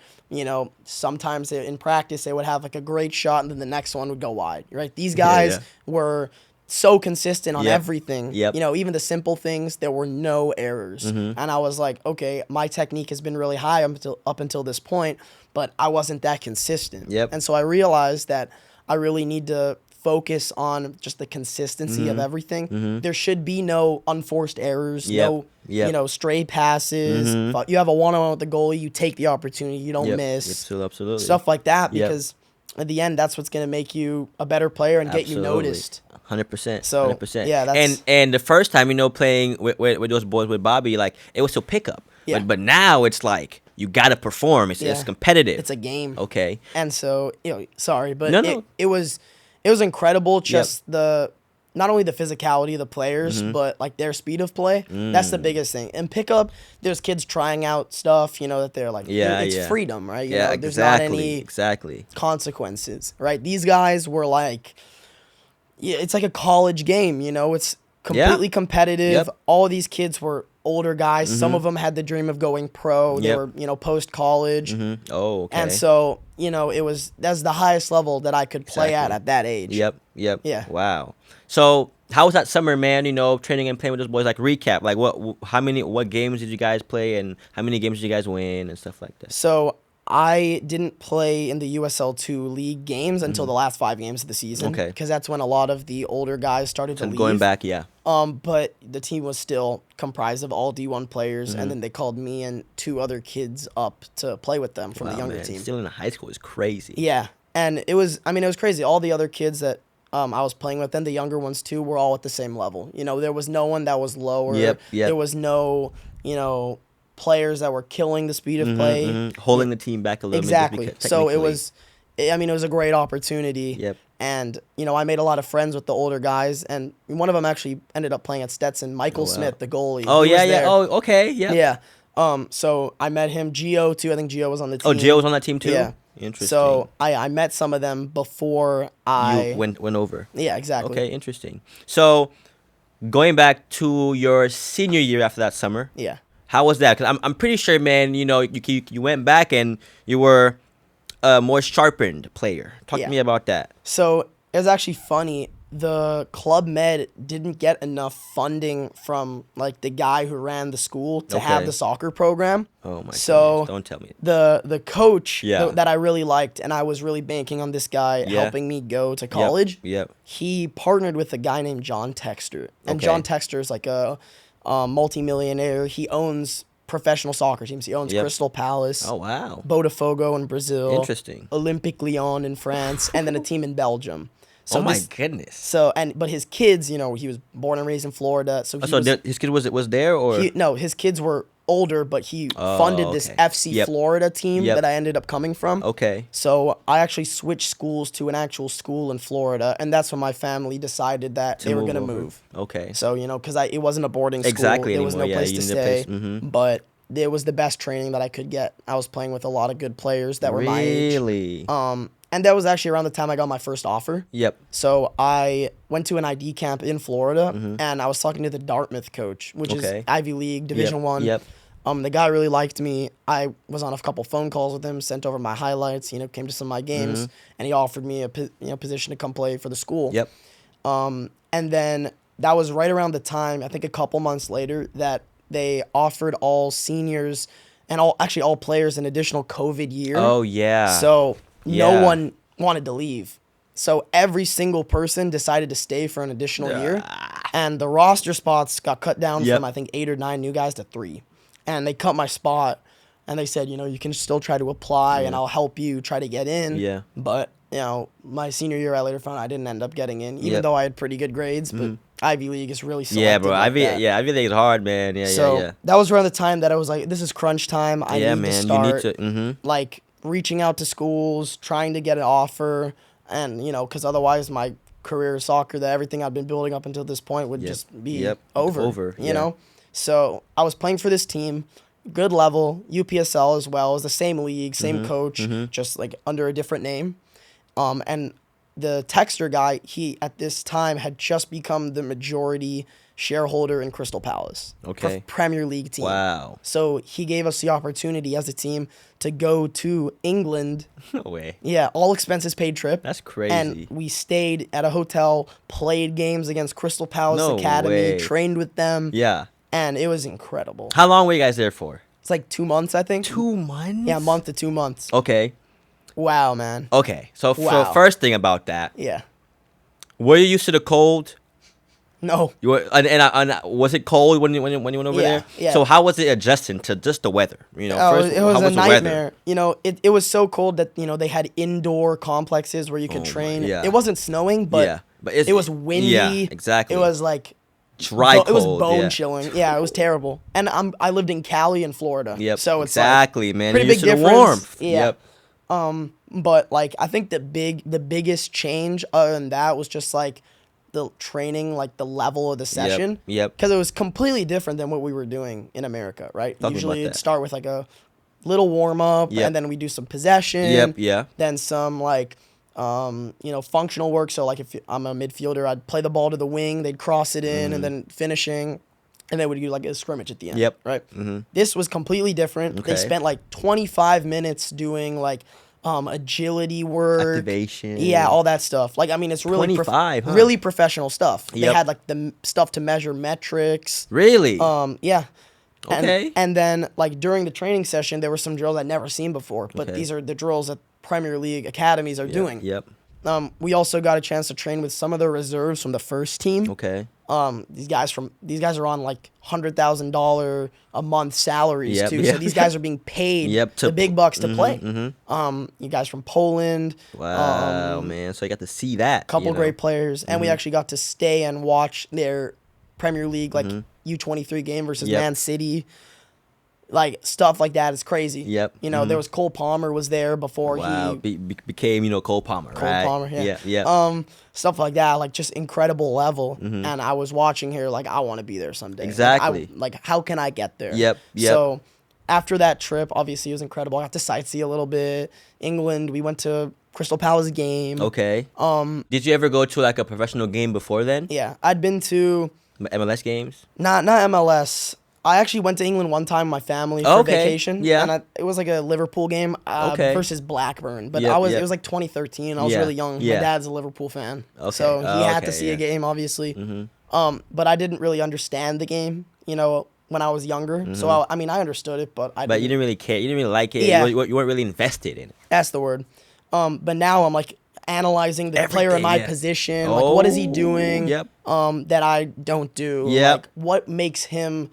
sometimes in practice, they would have a great shot and then the next one would go wide, right? These guys were so consistent on Yep. everything. Yep. Even the simple things, there were no errors. And I was like, okay, my technique has been really high up until this point, but I wasn't that consistent. Yep. And so I realized that I really need to focus on just the consistency of everything. There should be no unforced errors, Yep. Yep. stray passes. If you have a one-on-one with the goalie, you take the opportunity, you don't Yep. miss. Absolutely. Stuff like that, Yep. because at the end, that's what's going to make you a better player and get you noticed. 100%. So, 100%. yeah, that's- and the first time playing with those boys with Bobby, it was still pickup. Yeah. But now it's you gotta perform. It's Yeah. competitive. It's a game. Okay. And so, sorry, but No. it was incredible. Just not only the physicality of the players, but their speed of play. That's the biggest thing. And pickup, there's kids trying out stuff, that they're it's freedom, right? There's not any exactly. consequences, right? These guys were it's like a college game, it's completely competitive. Yep. All these kids were older guys. Some of them had the dream of going pro. They Yep. were, post-college. Oh, okay. And so, that's the highest level that I could play Exactly. at that age. Yep. Yeah. Wow. So how was that summer, man? Training and playing with those boys. Recap. What games did you guys play, and how many games did you guys win, and stuff like that? So I didn't play in the USL 2 league games until the last 5 games of the season. Okay. Because that's when a lot of the older guys started to leave. Going back, yeah. But the team was still comprised of all D1 players, and then they called me and 2 other kids up to play with them from the younger team. Still in high school is crazy. Yeah, and it was crazy. All the other kids that I was playing with, and the younger ones too, were all at the same level. There was no one that was lower. Yep. There was no, players that were killing the speed of play. Holding the team back a little Exactly. bit. So it was a great opportunity. Yep. And, I made a lot of friends with the older guys, and one of them actually ended up playing at Stetson, Michael Smith, the goalie. Oh, He yeah, was yeah. there. Oh, okay. Yeah. Yeah. So I met him. Gio too. I think Gio was on the team. Oh, Gio was on that team too? Yeah. Interesting. So I met some of them before I You went over. Yeah, exactly. Okay, interesting. So going back to your senior year after that summer, Yeah. how was that? Because I'm pretty sure, man, you went back and you were a more sharpened player. Talk Yeah. to me about that. So it was actually funny. the Club Med didn't get enough funding from like the guy who ran the school to have Okay. the soccer program. Oh my So goodness. Don't tell me. the coach Yeah. that I really liked, and I was really banking on this guy Yeah. helping me go to college. Yep. He partnered with a guy named John Texter, and Okay. John Texter is like a multimillionaire. He owns professional soccer teams. He owns Yep. Crystal Palace, Oh wow. Botafogo in Brazil, Interesting. Olympique Lyon in France, and then a team in Belgium. So Oh my this, goodness. but his kids, he was born and raised in Florida, so he So was, his kid was there or? no, his kids were older, but he Oh, funded this okay. FC Yep. Florida team Yep. that I ended up coming from. Okay. So I actually switched schools to an actual school in Florida, and that's when my family decided that they were move going to over. move. Okay. So, because it wasn't a boarding school. Exactly There was no anymore. Yeah, place you to need a place. stay. Mhm. But it was the best training that I could get. I was playing with a lot of good players that were my age. Really? And that was actually around the time I got my first offer. Yep. So I went to an ID camp in Florida, and I was talking to the Dartmouth coach, which Okay. is Ivy League, Division One. Yep. The guy really liked me. I was on a couple phone calls with him, sent over my highlights. Came to some of my games, and he offered me a position to come play for the school. Yep. And then that was right around the time, I think a couple months later, that they offered all seniors and all players an additional COVID year. Oh yeah. So no Yeah. one wanted to leave. So every single person decided to stay for an additional year. And the roster spots got cut down Yep. from, I think, 8 or 9 new guys to 3. And they cut my spot. And they said, you can still try to apply and I'll help you try to get in. Yeah. But, my senior year, I later found I didn't end up getting in, even Yep. though I had pretty good grades. But Ivy League is really selective. Yeah, bro. like that. Ivy League is hard, man. Yeah, So yeah. that was around the time that I was like, this is crunch time. I Yeah, need to man. start. You need to. Mm-hmm. Like reaching out to schools, trying to get an offer, and because otherwise my career soccer, that everything I've been building up until this point would Yep. just be Yep. over. You Yeah. know, so I was playing for this team, good level, UPSL as well, it was the same league, same coach, just like under a different name, and the Texter guy, he at this time had just become the majority shareholder in Crystal Palace, Okay. Premier League team. Wow. So he gave us the opportunity as a team to go to England. No way. Yeah, all expenses paid trip. That's crazy. And we stayed at a hotel, played games against Crystal Palace No Academy, way. trained with them, Yeah. and it was incredible. How long were you guys there for? It's like 2 months, I think. 2 months. Yeah, a month to 2 months. Okay. Wow, man. Okay. So, Wow. first thing about that, Yeah. were you used to the cold? No. You were, and was it cold when you went over Yeah, there? yeah. So how was it adjusting to just the weather? Oh, first, it was how a was the weather? nightmare. It was so cold that, they had indoor complexes where you could Oh my- train. yeah. It wasn't snowing, but, Yeah, but it's- it was windy. yeah, exactly. It was like Dry it was cold, bone yeah. chilling. Yeah, it was terrible. And I lived in Cali in Florida. Yep. So it's exactly, man. pretty You're used big to the difference. warmth. Yeah. Yep. But like I think the biggest change other than that was just like the training, like the level of the session. Yep. Because it was completely different than what we were doing in America, right? Talk me Usually about it'd that. start with like a little warm up, Yep. and then we do some possession. Yep. Yeah. Then some like functional work. So like if I'm a midfielder, I'd play the ball to the wing, they'd cross it in, and then finishing. And they would do like a scrimmage at the end. Yep. Right. This was completely different. They Okay. spent like 25 minutes doing like agility work, Activation. yeah, all that stuff. Like I mean, it's really 25, huh? really professional stuff. They Yep. had like the stuff to measure metrics. Really? Yeah. Okay. And then like during the training session, there were some drills I'd never seen before. But Okay. these are the drills that Premier League academies are doing. Yep. We also got a chance to train with some of the reserves from the first team. Okay. These guys are on like $100,000 a month salaries Yep, too. yep. So these guys are being paid Yep, the big bucks to play. mhm. You guys from Poland, Wow, man. So you got to see that. couple you know? great players, and we actually got to stay and watch their Premier League like U23 game versus Yep. Man City. Like stuff like that is crazy. Yep. There was Cole Palmer was there before Wow. he Became Cole Palmer. Cole right? Palmer, yeah. Yeah. Stuff like that, like just incredible level. And I was watching here, like I want to be there someday. Exactly. Like how can I get there? Yep, yep. So after that trip, obviously it was incredible. I got to sightsee a little bit. England, we went to Crystal Palace game. Okay. Did you ever go to like a professional game before then? Yeah, I'd been to MLS games? not MLS. I actually went to England one time with my family for vacation. Yeah. And it was like a Liverpool game versus Blackburn. But it was like 2013. I was really young. My dad's a Liverpool fan. Okay. So he had to see a game, obviously. Mm-hmm. But I didn't really understand the game, when I was younger. Mm-hmm. So, I understood it, but But you didn't really care. You didn't really like it. Yeah. You weren't really invested in it. That's the word. But now I'm like analyzing the player in my position. Like, what is he doing that I don't do? Yep. Like, what makes him,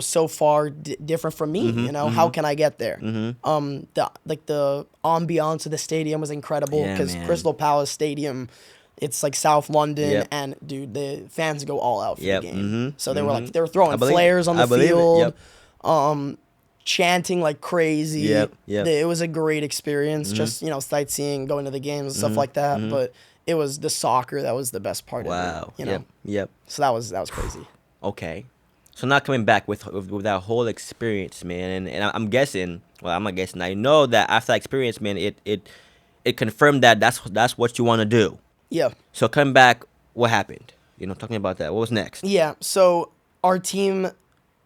so far different from me? Mm-hmm. How can I get there? Mm-hmm. The ambiance of the stadium was incredible because man. Crystal Palace Stadium, it's like South London, and dude, the fans go all out for the game. Mm-hmm. So they were throwing flares on the field, chanting like crazy. Yep. It was a great experience, just sightseeing, going to the games and stuff like that. But it was the soccer that was the best part of it. Yep. So that was crazy. Okay. So now coming back with that whole experience, man, and I'm guessing. Well, I'm not guessing. I know that after that experience, man, it confirmed that that's what you want to do. Yeah. So coming back, what happened? Talking about that. What was next? Yeah. So our team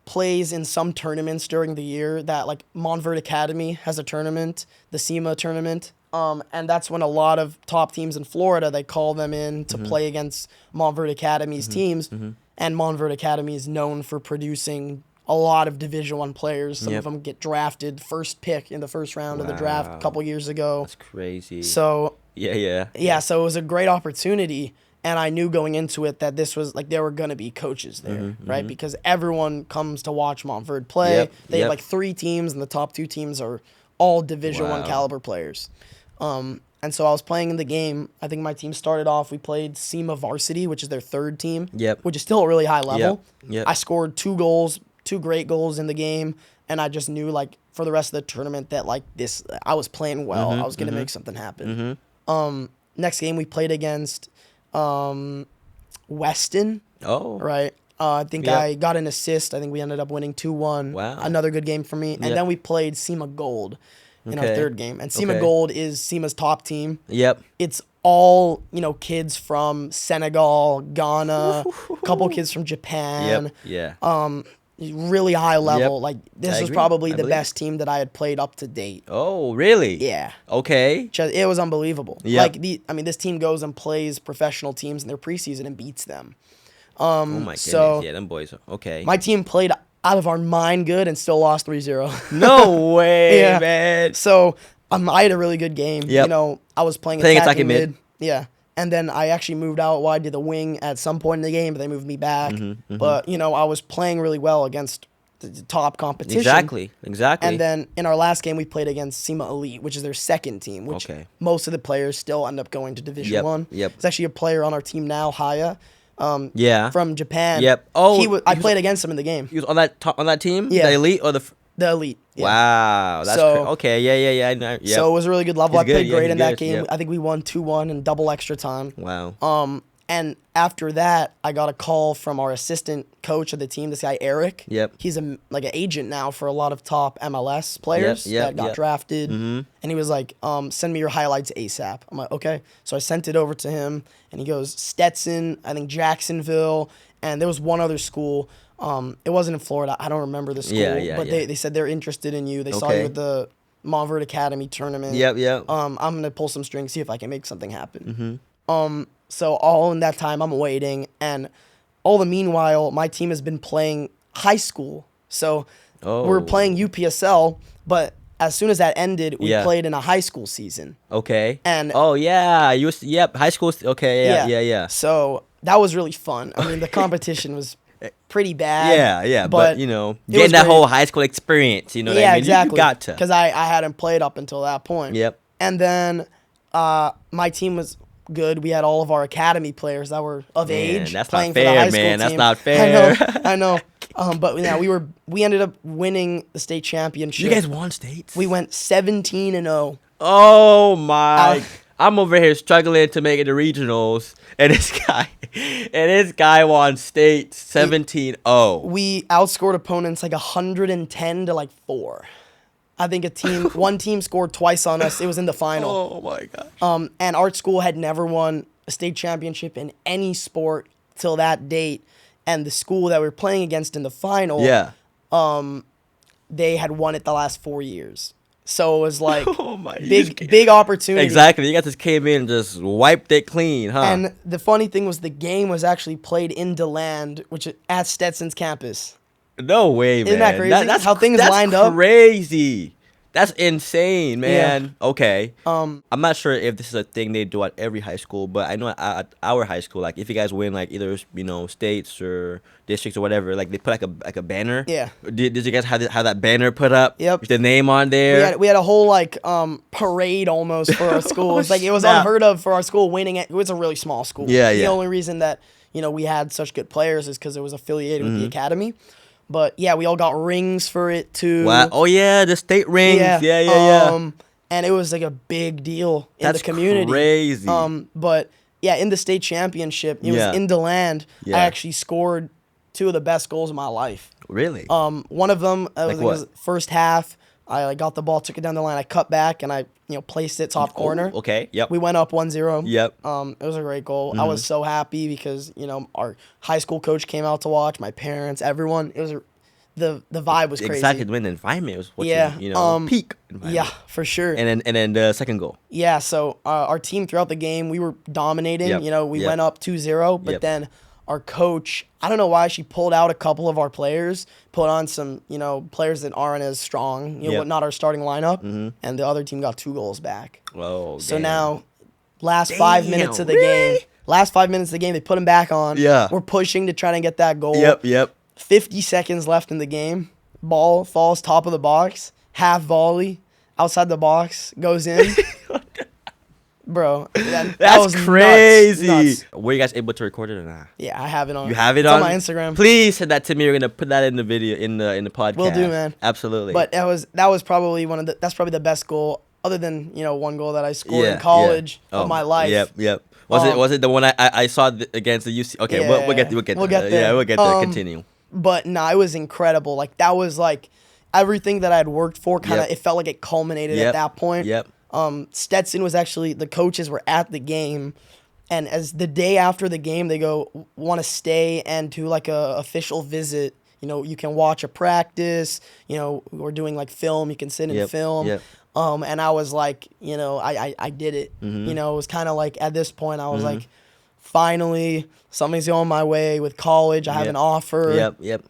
plays in some tournaments during the year. That like Montverde Academy has a tournament, the SEMA tournament. And that's when a lot of top teams in Florida, they call them in to play against Montverde Academy's teams. Mm-hmm. And Montverde Academy is known for producing a lot of Division I players. Some of them get drafted first pick in the first round of the draft a couple years ago. That's crazy. So yeah. So it was a great opportunity, and I knew going into it that this was like there were gonna be coaches there, right? Because everyone comes to watch Montverde play. They have like 3 teams, and the top 2 teams are all Division I caliber players. And so I was playing in the game. I think my team started off, we played SEMA Varsity, which is their 3rd team, which is still a really high level. I scored 2 goals, 2 great goals in the game, and I just knew like for the rest of the tournament that like this, I was playing well. I was going to make something happen. Next game we played against Weston. Oh. Right. I think I got an assist. I think we ended up winning 2-1. Wow. Another good game for me. And then we played SEMA Gold in our 3rd game. And SEMA Gold is SEMA's top team. Yep. It's all, kids from Senegal, Ghana, a couple kids from Japan. Yeah. Really high level. Like, this was probably the best team that I had played up to date. Oh, really? Yeah. Okay. It was unbelievable. Yep. Like, this team goes and plays professional teams in their preseason and beats them. Oh, my goodness. So yeah, them boys are okay. My team played out of our mind good and still lost 3-0. No way, man. So I had a really good game. Yep. I was playing attacking mid. Yeah. And then I actually moved out wide to the wing at some point in the game, but they moved me back. But, I was playing really well against the top competition. Exactly. And then in our last game, we played against SEMA Elite, which is their 2nd team, which most of the players still end up going to Division I. Yep. It's actually a player on our team now, Haya. From Japan. Yep. Oh, I played against him in the game. He was on that team? Yeah. The Elite or the Elite. Yeah. Wow. That's okay. Yeah. Yep. So it was a really good level. I played great in that game. Yep. I think we won 2-1 in double extra time. Wow. And after that, I got a call from our assistant coach of the team, this guy Eric. Yep. He's an agent now for a lot of top MLS players that got drafted. And he was like, send me your highlights ASAP. I'm like, okay. So I sent it over to him, and he goes, Stetson, I think Jacksonville, and there was one other school. It wasn't in Florida. I don't remember the school. But they said they're interested in you. They saw you at the Montverde Academy tournament. Yep. I'm going to pull some strings, see if I can make something happen. So all in that time, I'm waiting, and all the meanwhile, my team has been playing high school. So we're playing UPSL, but as soon as that ended, we played in a high school season. Okay. And high school. Okay. Yeah. So that was really fun. I mean, the competition was pretty bad. Yeah. But getting that whole high school experience. You know what I mean? Exactly. You got to. Because I hadn't played up until that point. Yep. And then my team was good. We had all of our academy players that were of age. That's playing not fair, for the high man. School That's team. not fair. I know. But yeah, we ended up winning the state championship. You guys won states? We went 17-0. Oh my! I'm over here struggling to make it to regionals, and this guy won state 17-0. We outscored opponents like 110 to like 4. I think one team scored twice on us. It was in the final. Oh my gosh. And our school had never won a state championship in any sport till that date. And the school that we were playing against in the final, they had won it the last 4 years. So it was like Oh my! big opportunity. Exactly. You guys just came in and just wiped it clean, huh? And the funny thing was the game was actually played in DeLand, which is at Stetson's campus. No way, man. Isn't that crazy? That's How things lined up? Crazy. That's insane, man. Yeah. Okay. I'm not sure if this is a thing they do at every high school, but I know at our high school, like if you guys win like either states or districts or whatever, like they put like a banner. Yeah. Did you guys have that banner put up? Yep. With the name on there. We had a whole like parade almost for our school. Oh, It's like it was snap. unheard of for our school winning it. It was a really small school. Yeah, The yeah. only reason that we had such good players is because it was affiliated with the academy. But yeah, we all got rings for it too. Wow. Oh yeah, the state rings. Yeah. And it was like a big deal in That's the community. crazy. But yeah, in the state championship, it was in DeLand. Yeah. I actually scored 2 of the best goals of my life. Really? One of them Like was first half. I got the ball, took it down the line, I cut back, and I placed it top corner. Oh, okay. Yep. We went up 1-0. Yep. It was a great goal. I was so happy because our high school coach came out to watch, my parents, everyone. It was the vibe was crazy. Exactly. When the environment was watching, Yeah, peak environment. Yeah, for sure. And then the second goal. Yeah, so our team throughout the game, we were dominating. Yep. We went up 2-0, but Yep. then our coach, I don't know why, she pulled out a couple of our players, put on some, players that aren't as strong, Yep. not our starting lineup, and the other team got 2 goals back. Whoa. So damn. now, last 5 minutes of the game, they put him back on. Yeah. We're pushing to try to get that goal. Yep. 50 seconds left in the game. Ball falls top of the box, half volley, outside the box, goes in. Bro, that That's was crazy. Nuts. Were you guys able to record it or not? Yeah, I have it on. You have it It's on my Instagram. Please send that to me. We're gonna put that in the video in the podcast. Will do, man. Absolutely. But that was probably that's probably the best goal, other than one goal that I scored in college of my life. Yep. Was it the one I saw against the UC? Okay, Yeah, we'll get we'll get there. there. Yeah, we'll get there. Continue. But no, it was incredible. Like that was like everything that I had worked for. Kind of, Yep. it felt like it culminated Yep. at that point. Yep. Stetson was actually, the coaches were at the game, and as the day after the game, they go, want to stay and do like a official visit. You can watch a practice. We're doing like film. You can sit and Yep. film. Yep. And I was like, I did it. Mm-hmm. It was kind of like at this point, I was like, finally, something's going my way with college. I have Yep. an offer. Yep.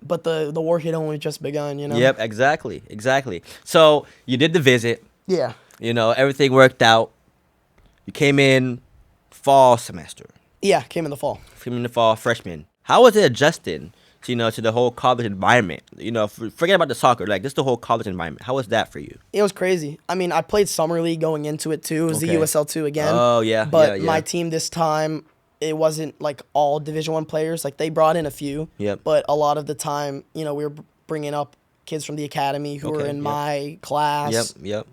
But the work had only just begun. Yep. Exactly. So you did the visit. Yeah. Everything worked out. You came in fall semester. Yeah. Came in the fall. Came in the fall freshman. How was it adjusting to the whole college environment? Forget about the soccer, like just the whole college environment. How was that for you? It was crazy. I mean, I played summer league going into it too. It was Okay. the USL2 again. Oh yeah. But yeah. my team this time, it wasn't like all Division I players. Like they brought in a few. Yep. But a lot of the time, we were bringing up kids from the academy who were Okay, in yep. my class. Yep.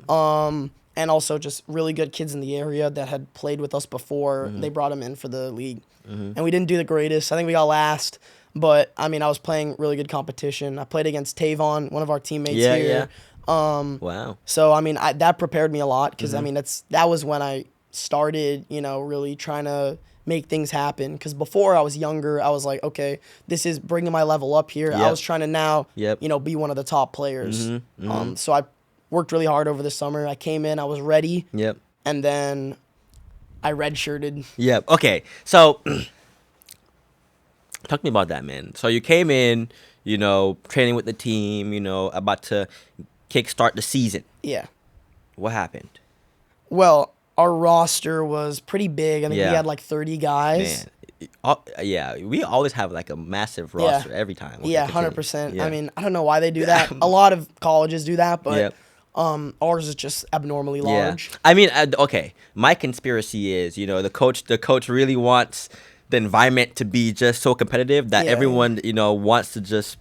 And also just really good kids in the area that had played with us before. They brought them in for the league. And we didn't do the greatest. I think we got last. But, I mean, I was playing really good competition. I played against Tavon, one of our teammates here. Wow. So, I mean, that prepared me a lot because, I mean, that was when I started, really trying to make things happen. Because before I was younger, I was like, okay, this is bringing my level up here. I Yep. was trying to now, Yep. be one of the top players. So I worked really hard over the summer. I came in, I was ready, Yep. and then I redshirted. Yep. Okay. So talk to me about that, man. So you came in, training with the team, about to kickstart the season. Yeah. What happened? Well, our roster was pretty big. I think Yeah. we had like 30 guys. Man. Yeah, we always have like a massive roster every time. Yeah, Like, continue. 100%. Yeah. I mean, I don't know why they do that. A lot of colleges do that, but Yep. ours is just abnormally large. I mean, okay. My conspiracy is, the coach really wants the environment to be just so competitive that Yeah. everyone, wants to just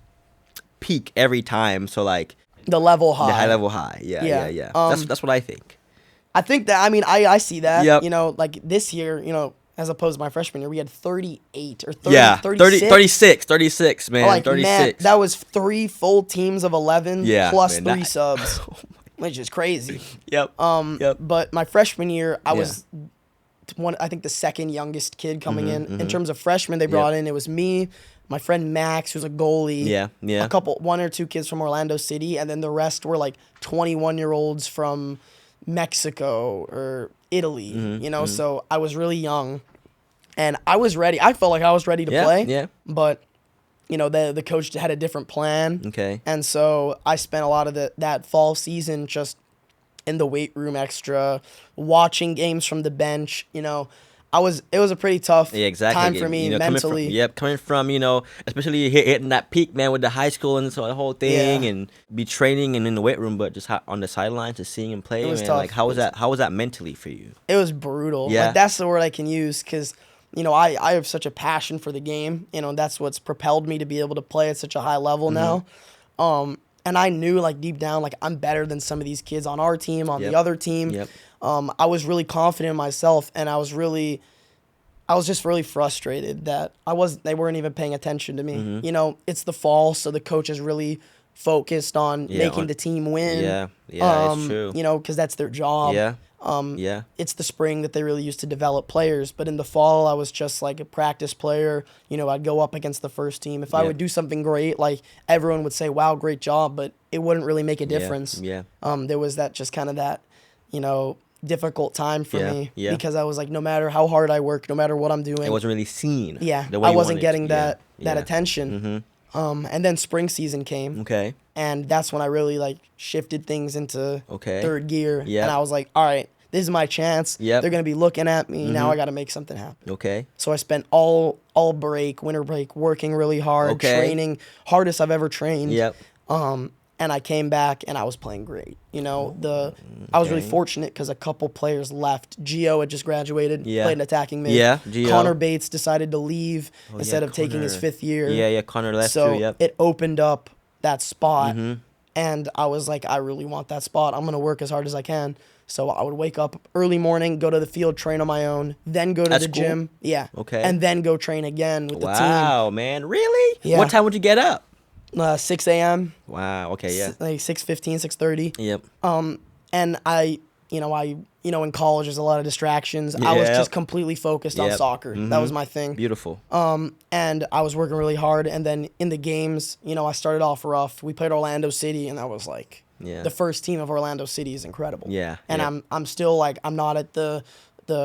peak every time. So like The level high. the high level high. Yeah. Yeah. That's what I think. I think that, I mean, I see that. Yep. Like this year, as opposed to my freshman year, we had 38 or 30, Yeah, 36. 36, man. Like, 36. man, that was 3 full teams of 11 Yeah, plus man, 3 that- subs, which is crazy. Yep. Yep. But my freshman year, I was I think the second youngest kid coming in. In terms of freshmen, they brought in, it was me, my friend Max, who's a goalie. Yeah, yeah. One or two kids from Orlando City, and then the rest were like 21-year-olds from Mexico or Italy. So I was really young, and I was ready. I felt like I was ready to play. Yeah. But the coach had a different plan. Okay. And so I spent a lot of that fall season just in the weight room extra, watching games from the bench. It was a pretty tough time for me mentally. Coming from, especially hitting that peak, man, with the high school and so the whole thing, and be training and in the weight room, but just on the sidelines, just seeing him play. It was man. tough. Like, how was that mentally for you? It was brutal. Yeah. Like, that's the word I can use because, I have such a passion for the game. That's what's propelled me to be able to play at such a high level now. And I knew, like, deep down, like, I'm better than some of these kids on our team, on the other team. Yep. I was really confident in myself, and I was just really frustrated that they weren't even paying attention to me. It's the fall, so the coach is really focused on making the team win. Yeah, it's true. Because that's their job. Yeah. It's the spring that they really use to develop players. But in the fall, I was just like a practice player. I'd go up against the first team. If I would do something great, like everyone would say, wow, great job, but it wouldn't really make a difference. Yeah. There was that difficult time for me because I was like, no matter how hard I work, no matter what I'm doing. It wasn't really seen. Yeah, the way I wasn't getting that attention. And then spring season came. Okay. And that's when I really like shifted things into third gear. Yeah. And I was like, all right, this is my chance. Yep. They're going to be looking at me. Now I got to make something happen. Okay. So I spent all winter break, working really hard, training, hardest I've ever trained. Yep. And I came back and I was playing great. I was really fortunate because a couple players left. Gio had just graduated, played an attacking mid. Yeah, Gio. Connor Bates decided to leave instead of taking his 5th year. Yeah, Connor left so too, yep. it opened up that spot. And I was like, I really want that spot. I'm going to work as hard as I can. So I would wake up early morning, go to the field, train on my own, then go to the gym. Yeah. Okay. And then go train again with the team. Wow, man. Really? Yeah. What time would you get up? 6 a.m. Wow. Okay. Yeah. Like 6:15, 6:30. Yep. And I in college there's a lot of distractions. I was just completely focused on soccer. That was my thing. Beautiful. And I was working really hard. And then in the games, I started off rough. We played Orlando City, and I was like, the first team of Orlando City is incredible. Yeah. And I'm still like, I'm not at the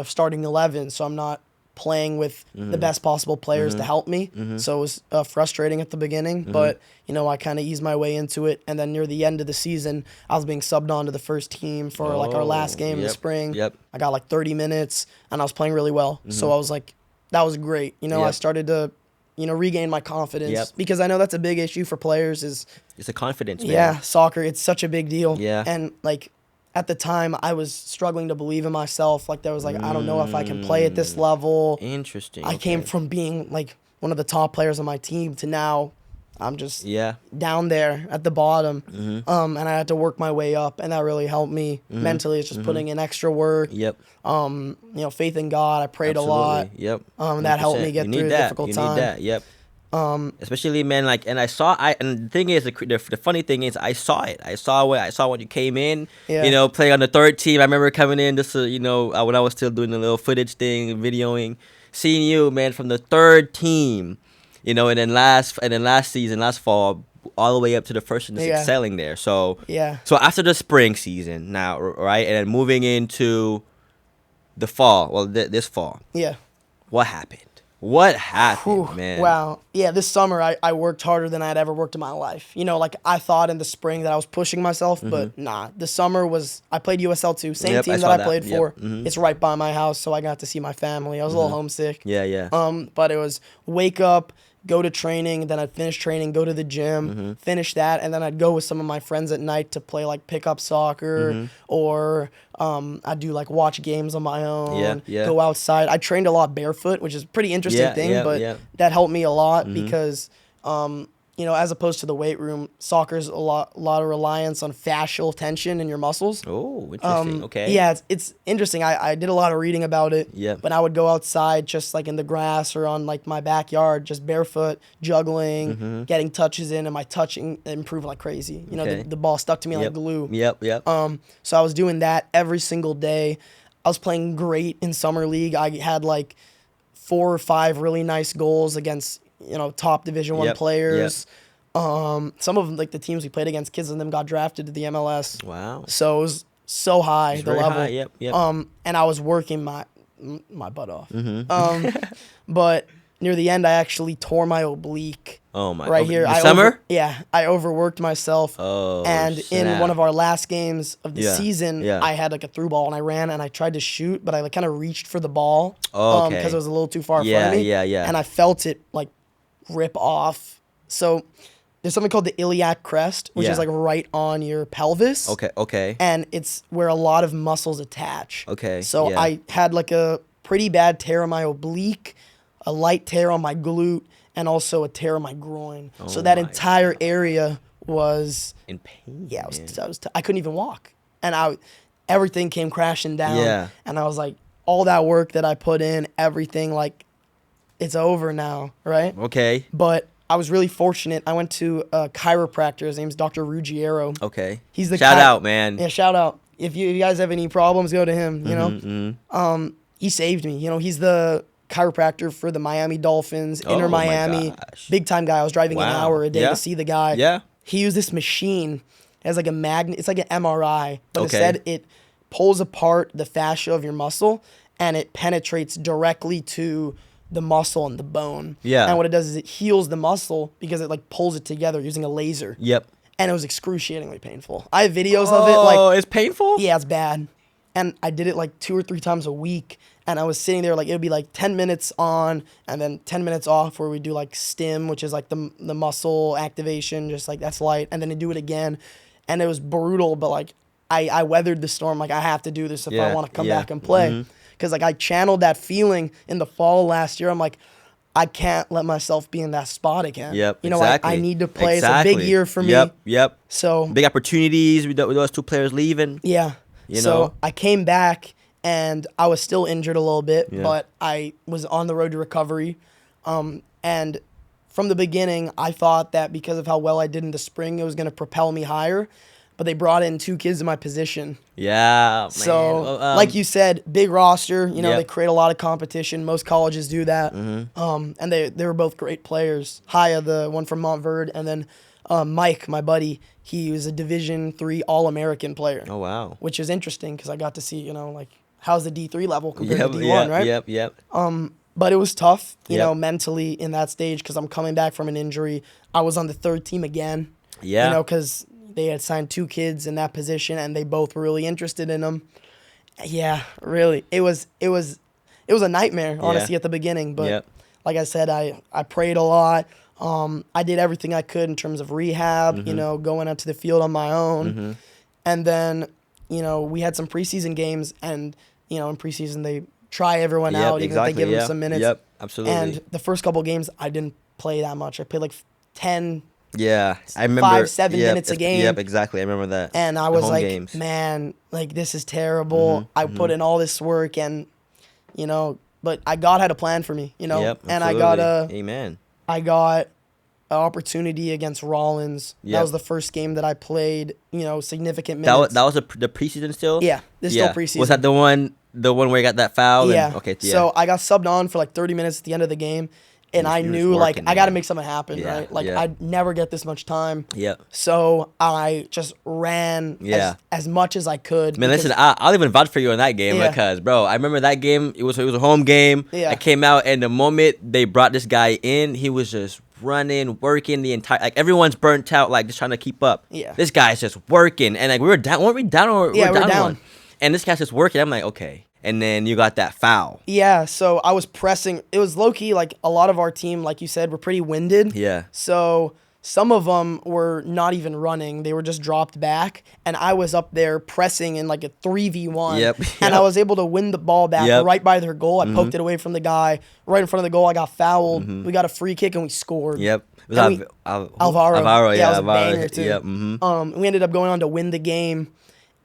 starting 11, so I'm not playing with the best possible players to help me. So it was frustrating at the beginning, but I kind of eased my way into it. And then near the end of the season, I was being subbed on to the first team for like our last game in the spring. Yep. I got like 30 minutes and I was playing really well. So I was like, that was great. I started to regain my confidence because I know that's a big issue for players is it's a confidence, man. Yeah, soccer, it's such a big deal. Yeah. And like at the time, I was struggling to believe in myself. Like, there was like, I don't know if I can play at this level. Interesting. I came from being like one of the top players on my team to now I'm just down there at the bottom. And I had to work my way up, and that really helped me mentally. It's just putting in extra work. Yep. Faith in God. I prayed a lot. Yep. That helped me get through a difficult time. You need that. Yep. Especially, man, like, and the thing is, the funny thing is, I saw it. I saw when you came in, playing on the third team. I remember coming in just to, when I was still doing the little footage thing, videoing, seeing you, man, from the third team, and then last fall, all the way up to the first and just excelling there. So after the spring season now, right, and then moving into the fall, well, this fall, what happened? What happened, man? Wow. Yeah, this summer I worked harder than I had ever worked in my life. Like I thought in the spring that I was pushing myself, but nah. The summer I played USL too, same team that I played for. It's right by my house, so I got to see my family. I was a little homesick. Yeah. But it was wake up, go to training, then I'd finish training, go to the gym, finish that, and then I'd go with some of my friends at night to play like pickup soccer, or I'd do like watch games on my own, go outside. I trained a lot barefoot, which is a pretty interesting thing, but that helped me a lot because as opposed to the weight room, soccer's a lot of reliance on fascial tension in your muscles. Oh, interesting. Okay. Yeah, it's interesting. I did a lot of reading about it. Yeah. But I would go outside just like in the grass or on like my backyard, just barefoot, juggling, getting touches in, and my touching improved like crazy. The ball stuck to me like glue. Yep. So I was doing that every single day. I was playing great in summer league. I had like 4 or 5 really nice goals against, top Division 1 players. Some of them, like the teams we played against, kids of them got drafted to the MLS. Wow. So it was so high, It's the very level. high, yep. And I was working my butt off. Mm-hmm. But near the end, I actually tore my oblique. Oh my! Right here, Summer? I overworked myself. Oh, and in snap. one of our last games of the season, Yeah. I had like a through ball and I ran and I tried to shoot, but I like kind of reached for the ball. Oh, okay. Because it was a little too far in front of me. Yeah. And I felt it like rip off. So there's something called the iliac crest, which is like right on your pelvis. Okay. And it's where a lot of muscles attach. Okay. So yeah. I had like a pretty bad tear on my oblique, a light tear on my glute, and also a tear on my groin. So that entire area was in pain. Yeah, I couldn't even walk, and everything came crashing down. Yeah. And I was like, all that work that I put in, everything, like, it's over now, right? Okay. But I was really fortunate. I went to a chiropractor. His name's Dr. Ruggiero. Okay. He's the shout out, man. Yeah, shout out. If you guys have any problems, go to him. You know. Mm-hmm. He saved me. He's the chiropractor for the Miami Dolphins, Inter Miami, big time guy. I was driving an hour a day to see the guy. Yeah. He used this machine. It has like a magnet. It's like an MRI, but instead it pulls apart the fascia of your muscle and it penetrates directly to the muscle and the bone. Yeah. And what it does is it heals the muscle because it like pulls it together using a laser. Yep. And it was excruciatingly painful. I have videos of it. Like, it's painful? Yeah, it's bad. And I did it like 2 or 3 times a week. And I was sitting there, like, it would be like 10 minutes on and then 10 minutes off where we do like stim, which is like the muscle activation, just like that's light. And then to do it again. And it was brutal, but like I weathered the storm. Like, I have to do this if I want to come back and play. Because like I channeled that feeling in the fall last year. I'm like, I can't let myself be in that spot again. Yep. I need to play. Exactly. It's a big year for me. Yep. So big opportunities with those 2 players leaving. Yeah. So I came back and I was still injured a little bit, but I was on the road to recovery. And from the beginning, I thought that because of how well I did in the spring, it was going to propel me higher. But they brought in 2 kids in my position. Yeah, man. So, like you said, big roster. They create a lot of competition. Most colleges do that. And they were both great players. Haya, the one from Montverde, and then Mike, my buddy, he was a Division III All-American player. Oh, wow. Which is interesting because I got to see, like, how's the D3 level compared to D1, right? Yep. But it was tough, mentally in that stage because I'm coming back from an injury. I was on the 3rd team again. Yeah. Because they had signed 2 kids in that position and they both were really interested in them. Yeah, really. It was a nightmare, honestly, at the beginning. But like I said, I prayed a lot. I did everything I could in terms of rehab, going out to the field on my own. And then, we had some preseason games and, in preseason they try everyone out, even if they give them some minutes. Yep, absolutely. And the first couple games, I didn't play that much. I played like 10, I remember 5-7 minutes a game. Yep, exactly. I remember that. And I was like, games. Man, like this is terrible. I put in all this work and, but God had a plan for me, Yep, and Amen. I got an opportunity against Rollins. Yep. That was the first game that I played, significant minutes. That was the preseason still? Yeah, this is still preseason. Was that the one where you got that foul? Yeah. Okay. Yeah. So I got subbed on for like 30 minutes at the end of the game. And I knew, like, I got to make something happen, right? Like, I'd never get this much time. Yep. So I just ran as much as I could. Man, listen, I'll even vouch for you in that game because, bro, I remember that game. It was a home game. Yeah. I came out, and the moment they brought this guy in, he was just running, working the entire. Like, everyone's burnt out, like, just trying to keep up. Yeah. This guy's just working. And, like, we were down. Weren't we down? Or yeah, we were down. One. And this guy's just working. I'm like, okay. And then you got that foul. Yeah, so I was pressing. It was low-key, like, a lot of our team, like you said, were pretty winded. Yeah. So some of them were not even running. They were just dropped back. And I was up there pressing in, like, a 3v1. Yep. And I was able to win the ball back right by their goal. I poked it away from the guy. Right in front of the goal, I got fouled. We got a free kick, and we scored. Yep. It was Alvaro. Alvaro, yeah. It was Alvaro. a banger, too. Yep. We ended up going on to win the game.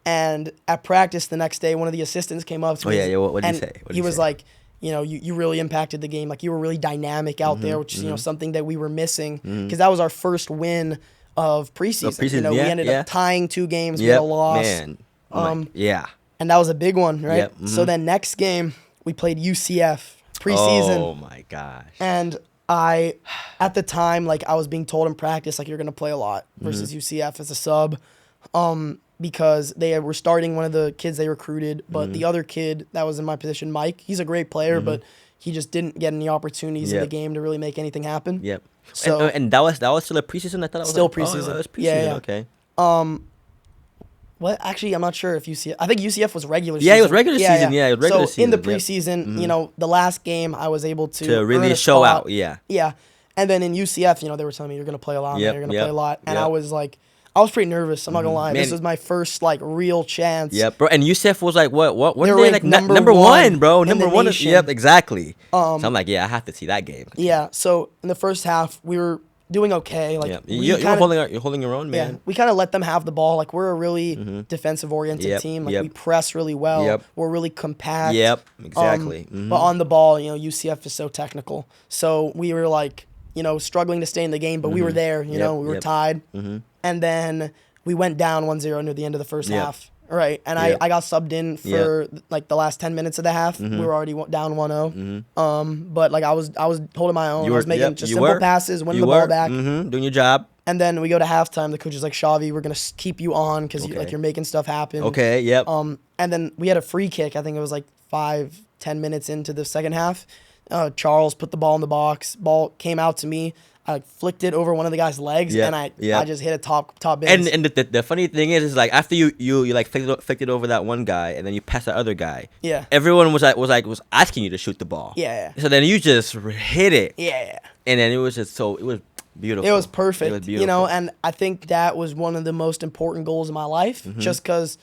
And at practice the next day, one of the assistants came up to me. What did he say? He was like, you really impacted the game. Like, you were really dynamic out there, which is, something that we were missing. Because that was our first win of preseason. We ended up tying 2 games. We had a loss. Man. and that was a big one, right? Yep, So then next game we played UCF preseason. Oh my gosh. And at the time, like I was being told in practice, like you're gonna play a lot versus UCF as a sub, because they were starting one of the kids they recruited, but the other kid that was in my position, Mike, he's a great player, but he just didn't get any opportunities in the game to really make anything happen. Yep. So and that was still a preseason. I thought it was still like, preseason. Oh, that was preseason. Yeah. Okay. What? Actually, I'm not sure if UCF. I think UCF was regular season. Yeah, it was regular season. Yeah, it was regular so in the season. preseason, you know, the last game I was able to really earn a show spot. out. Yeah. Yeah. And then in UCF, you know, they were telling me you're going to play a lot, man. You're going to play a lot. And I was like, I was pretty nervous. I'm not going to lie. Man. This was my first, like, real chance. Yeah, bro. And UCF was like, what They are were they? like Like number one, bro. in the Number one. nation. Yep, exactly. So I'm like, yeah, I have to see that game. Yeah. So in the first half, we were doing okay. Like, you're holding your own, man. Yeah, we kind of let them have the ball. Like, we're a really defensive-oriented team. Like, we press really well. We're really compact. Yep, exactly. But on the ball, you know, UCF is so technical. So we were, like, you know, struggling to stay in the game, but we were there. You know, we were tied. And then we went down 1-0 near the end of the first half. Right, and I got subbed in for like the last 10 minutes of the half. We were already down 1-0. But like I was holding my own. I was making just simple passes, winning the ball back, doing your job. And then we go to halftime. The coach is like, Xavi, we're gonna keep you on because like you're making stuff happen. Okay, yep. And then we had a free kick. I think it was like 5-10 minutes into the second half. Charles put the ball in the box. Ball came out to me. I like flicked it over one of the guy's legs, and I just hit a top bins. And the funny thing is like after you like flicked it over that one guy, and then you passed that other guy. Yeah. Everyone was asking you to shoot the ball. Yeah. So then you just hit it. Yeah. And then it was beautiful. It was perfect. It was beautiful. You know, and I think that was one of the most important goals of my life, just because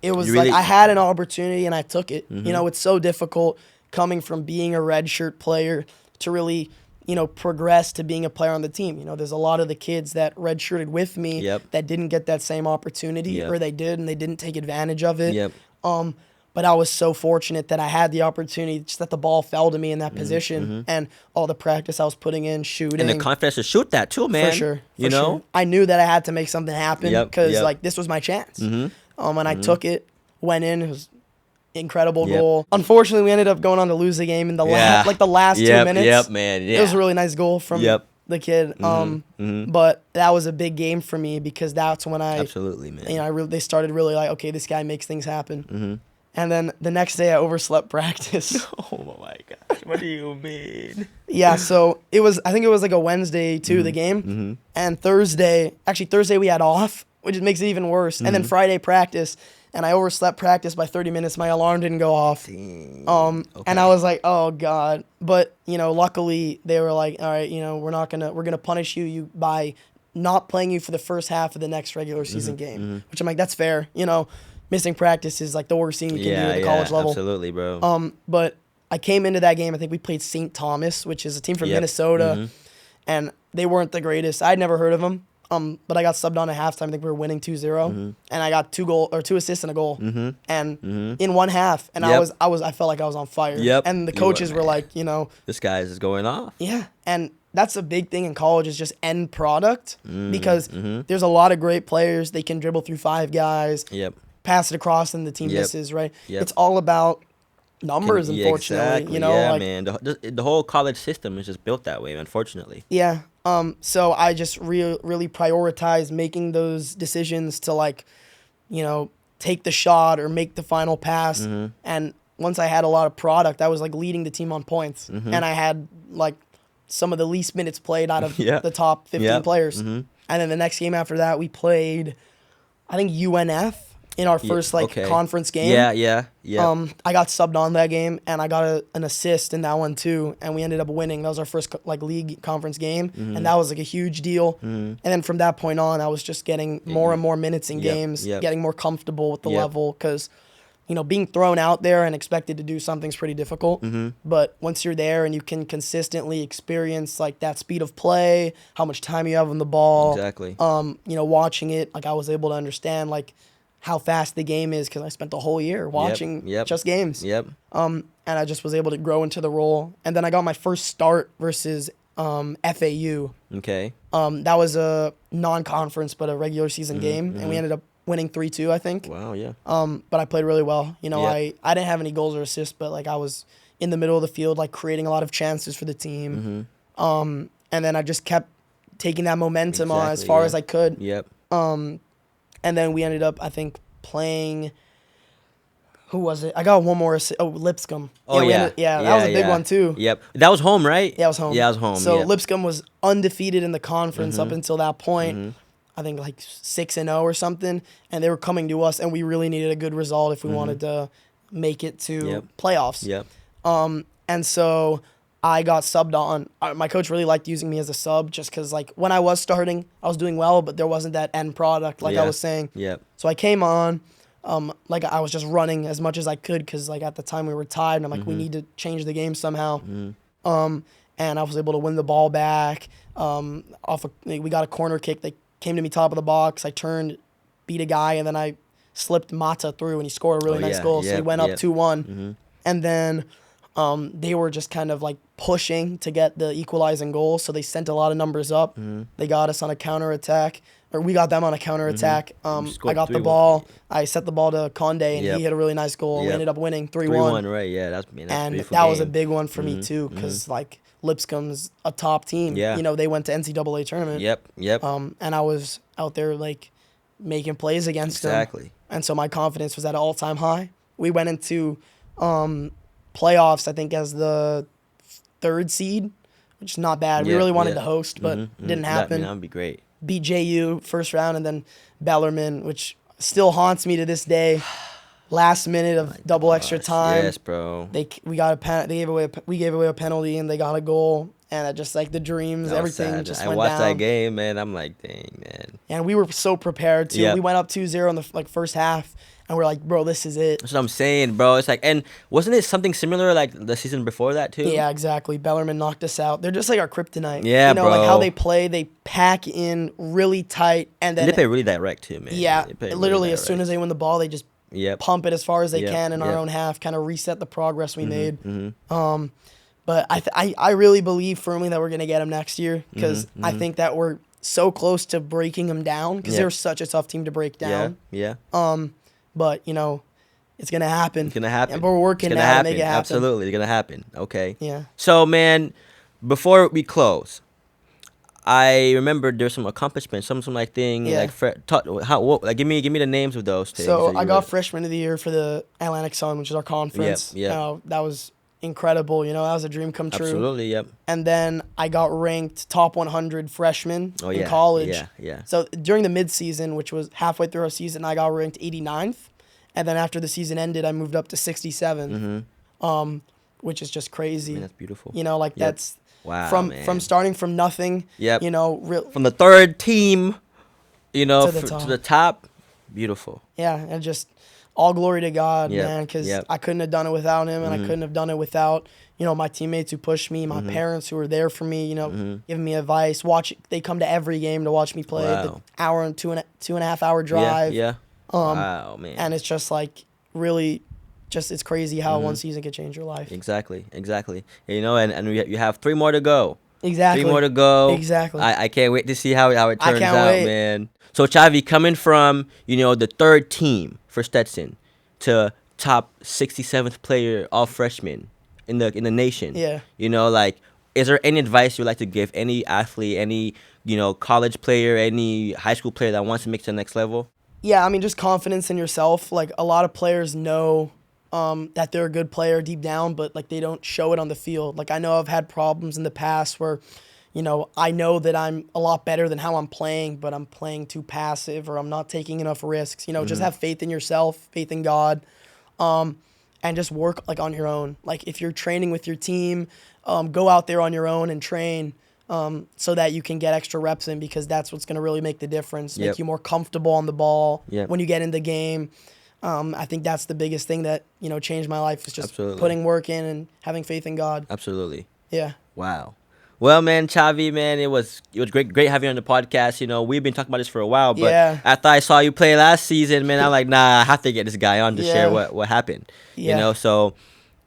it was like I had an opportunity and I took it. You know, it's so difficult coming from being a redshirt player to really, you know, progress to being a player on the team. You know, there's a lot of the kids that redshirted with me that didn't get that same opportunity, or they did and they didn't take advantage of it. But I was so fortunate that I had the opportunity, just that the ball fell to me in that position, and all the practice I was putting in, shooting. And the confidence to shoot that too, man. For sure. You know? I knew that I had to make something happen because like this was my chance. And I took it, went in, it was incredible goal. Unfortunately, we ended up going on to lose the game in the last 2 minutes. Yep, man. Yeah. It was a really nice goal from the kid. But that was a big game for me because that's when absolutely, man. You know, they started really like, okay, this guy makes things happen. And then the next day I overslept practice. Oh my gosh, what do you mean? Yeah, so I think it was like a Wednesday too, the game. And Thursday we had off, which makes it even worse. And then Friday practice, and I overslept practice by 30 minutes. My alarm didn't go off. And I was like, oh God. But, you know, luckily they were like, all right, you know, we're gonna punish you by not playing you for the first half of the next regular season game. Which I'm like, that's fair. You know, missing practice is like the worst thing you can do at the college level. Absolutely, bro. But I came into that game, I think we played St. Thomas, which is a team from Minnesota, and they weren't the greatest. I'd never heard of them. But I got subbed on at halftime. I think we were winning 2-0, and I got 2 assists and a goal, and in one half, and I felt like I was on fire. And the coaches were like, you know, this guy is going off. Yeah, and that's a big thing in college is just end product because there's a lot of great players. They can dribble through 5 guys, pass it across, and the team misses. Right? It's all about numbers, unfortunately. Exactly. You know, yeah, like, man. The whole college system is just built that way, unfortunately. Yeah. So I just really prioritize making those decisions to, like, you know, take the shot or make the final pass. And once I had a lot of product, I was like leading the team on points, and I had like some of the least minutes played out of the top 15 players. And then the next game after that, we played, I think, UNF. In our first conference game. Yeah. I got subbed on that game, and I got an assist in that one too, and we ended up winning. That was our first league conference game, and that was like a huge deal. And then from that point on, I was just getting more and more minutes in games, getting more comfortable with the level, because, you know, being thrown out there and expected to do something's pretty difficult. But once you're there and you can consistently experience like that speed of play, how much time you have on the ball, you know, watching it, like I was able to understand like how fast the game is because I spent the whole year watching just games. And I just was able to grow into the role. And then I got my first start versus FAU. Okay. That was a non-conference but a regular season game, and we ended up winning 3-2, I think. Wow, yeah. But I played really well. You know, Yep. I didn't have any goals or assists, but like I was in the middle of the field, like creating a lot of chances for the team. And then I just kept taking that momentum on as Exactly, far yeah. as I could. Yep. And then we ended up, I think, playing. Who was it? I got one more. Lipscomb. Oh, we yeah. that was a big one too. Yep. That was home, right? Yeah, it was home. Yeah, it was home. So yep. Lipscomb was undefeated in the conference up until that point. I think like 6-0 or something, and they were coming to us, and we really needed a good result if we wanted to make it to playoffs. Yep. And so I got subbed on. My coach really liked using me as a sub just because, like, when I was starting, I was doing well, but there wasn't that end product, like I was saying. Yep. So I came on, like, I was just running as much as I could because, like, at the time we were tied, and I'm like, we need to change the game somehow. And I was able to win the ball back. We got a corner kick that came to me top of the box. I turned, beat a guy, and then I slipped Mata through, and he scored a really nice goal. So we went up 2-1. And then they were just kind of like pushing to get the equalizing goal, so they sent a lot of numbers up. They got us on a counterattack, or we got them on a counterattack. I got the ball. I set the ball to Conde, and he hit a really nice goal. We ended up winning 3-1. 3-1, right? Yeah, that's and that was a big one for me too, because like Lipscomb's a top team. Yeah. You know, they went to NCAA tournament. Yep. And I was out there like making plays against them. Exactly. And so my confidence was at an all-time high. We went into playoffs, I think, as the 3rd seed, which is not bad. We really wanted to host, but didn't happen. That would be great. Beat JU first round, and then Bellarmine, which still haunts me to this day. Last minute of double extra time. Yes, bro. We gave away a penalty, and they got a goal, and it just like the dreams, everything just went down. I watched that game, man. I'm like, dang, man. And we were so prepared too. We went up 2-0 in the first half, and we're like, bro, this is it. That's what I'm saying, bro. It's like, and wasn't it something similar like the season before that too? Yeah, exactly. Bellarmine knocked us out. They're just like our kryptonite. Yeah, bro. Like how they play, they pack in really tight, and then they play really direct too, man. Yeah, literally as soon as they win the ball, they just pump it as far as they can in our own half, kind of reset the progress we made. But I really believe firmly that we're gonna get them next year, because I think that we're so close to breaking them down, because they're such a tough team to break down. Yeah. But you know, it's gonna happen. It's gonna happen. And we're working now to make it happen. Absolutely, it's gonna happen. Okay. Yeah. So, man, before we close, I remember there's some accomplishments, some like thing, like give me the names of those things. So I got freshman of the year for the Atlantic Sun, which is our conference. Yeah. That was incredible. You know, that was a dream come true. Absolutely. Yep. And then I got ranked top 100 freshman in college. Yeah. So during the mid-season, which was halfway through our season, I got ranked 89th. And then after the season ended, I moved up to 67th, which is just crazy. I mean, that's beautiful. You know, like that's wow, from starting from nothing. Yep. You know, from the 3rd team, you know, to to the top. Beautiful. Yeah, and just all glory to God, man, because I couldn't have done it without him, and I couldn't have done it without, you know, my teammates who pushed me, my parents who were there for me, you know, giving me advice. They come to every game to watch me play. The hour and two and a half hour drive. Yeah. Wow, man. And it's just like really, it's crazy how one season could change your life. Exactly. You know, and you have 3 more to go. Exactly. 3 more to go. Exactly. I can't wait to see how it turns out, wait. man. So Xavi, coming from, you know, the 3rd team for Stetson to top 67th player all freshman in the nation. Yeah. You know, like, is there any advice you'd like to give any athlete, any, you know, college player, any high school player that wants to make it to the next level? Yeah, I mean, just confidence in yourself. Like, a lot of players know that they're a good player deep down, but, like, they don't show it on the field. Like, I know I've had problems in the past where, you know, I know that I'm a lot better than how I'm playing, but I'm playing too passive, or I'm not taking enough risks. You know, just have faith in yourself, faith in God, and just work, like, on your own. Like, if you're training with your team, go out there on your own and train. So that you can get extra reps in, because that's what's going to really make the difference, make you more comfortable on the ball when you get in the game. I think that's the biggest thing that, you know, changed my life, is just putting work in and having faith in God. Absolutely. Yeah. Wow. Well, man, Xavi, man, it was great having you on the podcast. You know, we've been talking about this for a while, but after I saw you play last season, man, I'm like, nah, I have to get this guy on to share what happened. You know, so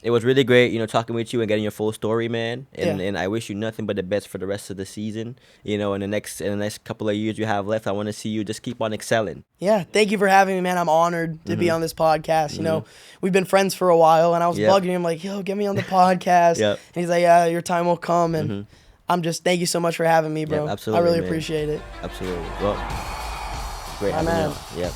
It was really great, talking with you and getting your full story, man. And Yeah. and I wish you nothing but the best for the rest of the season. In the next couple of years you have left, I want to see you just keep on excelling. Yeah, thank you for having me, man. I'm honored to be on this podcast. We've been friends for a while, and I was Yep. bugging him like, "Yo, get me on the podcast." Yep. And he's like, "Yeah, your time will come." And thank you so much for having me, bro. Yep, absolutely, I really man. appreciate it. Absolutely. Well, great My having you man. on. Yep.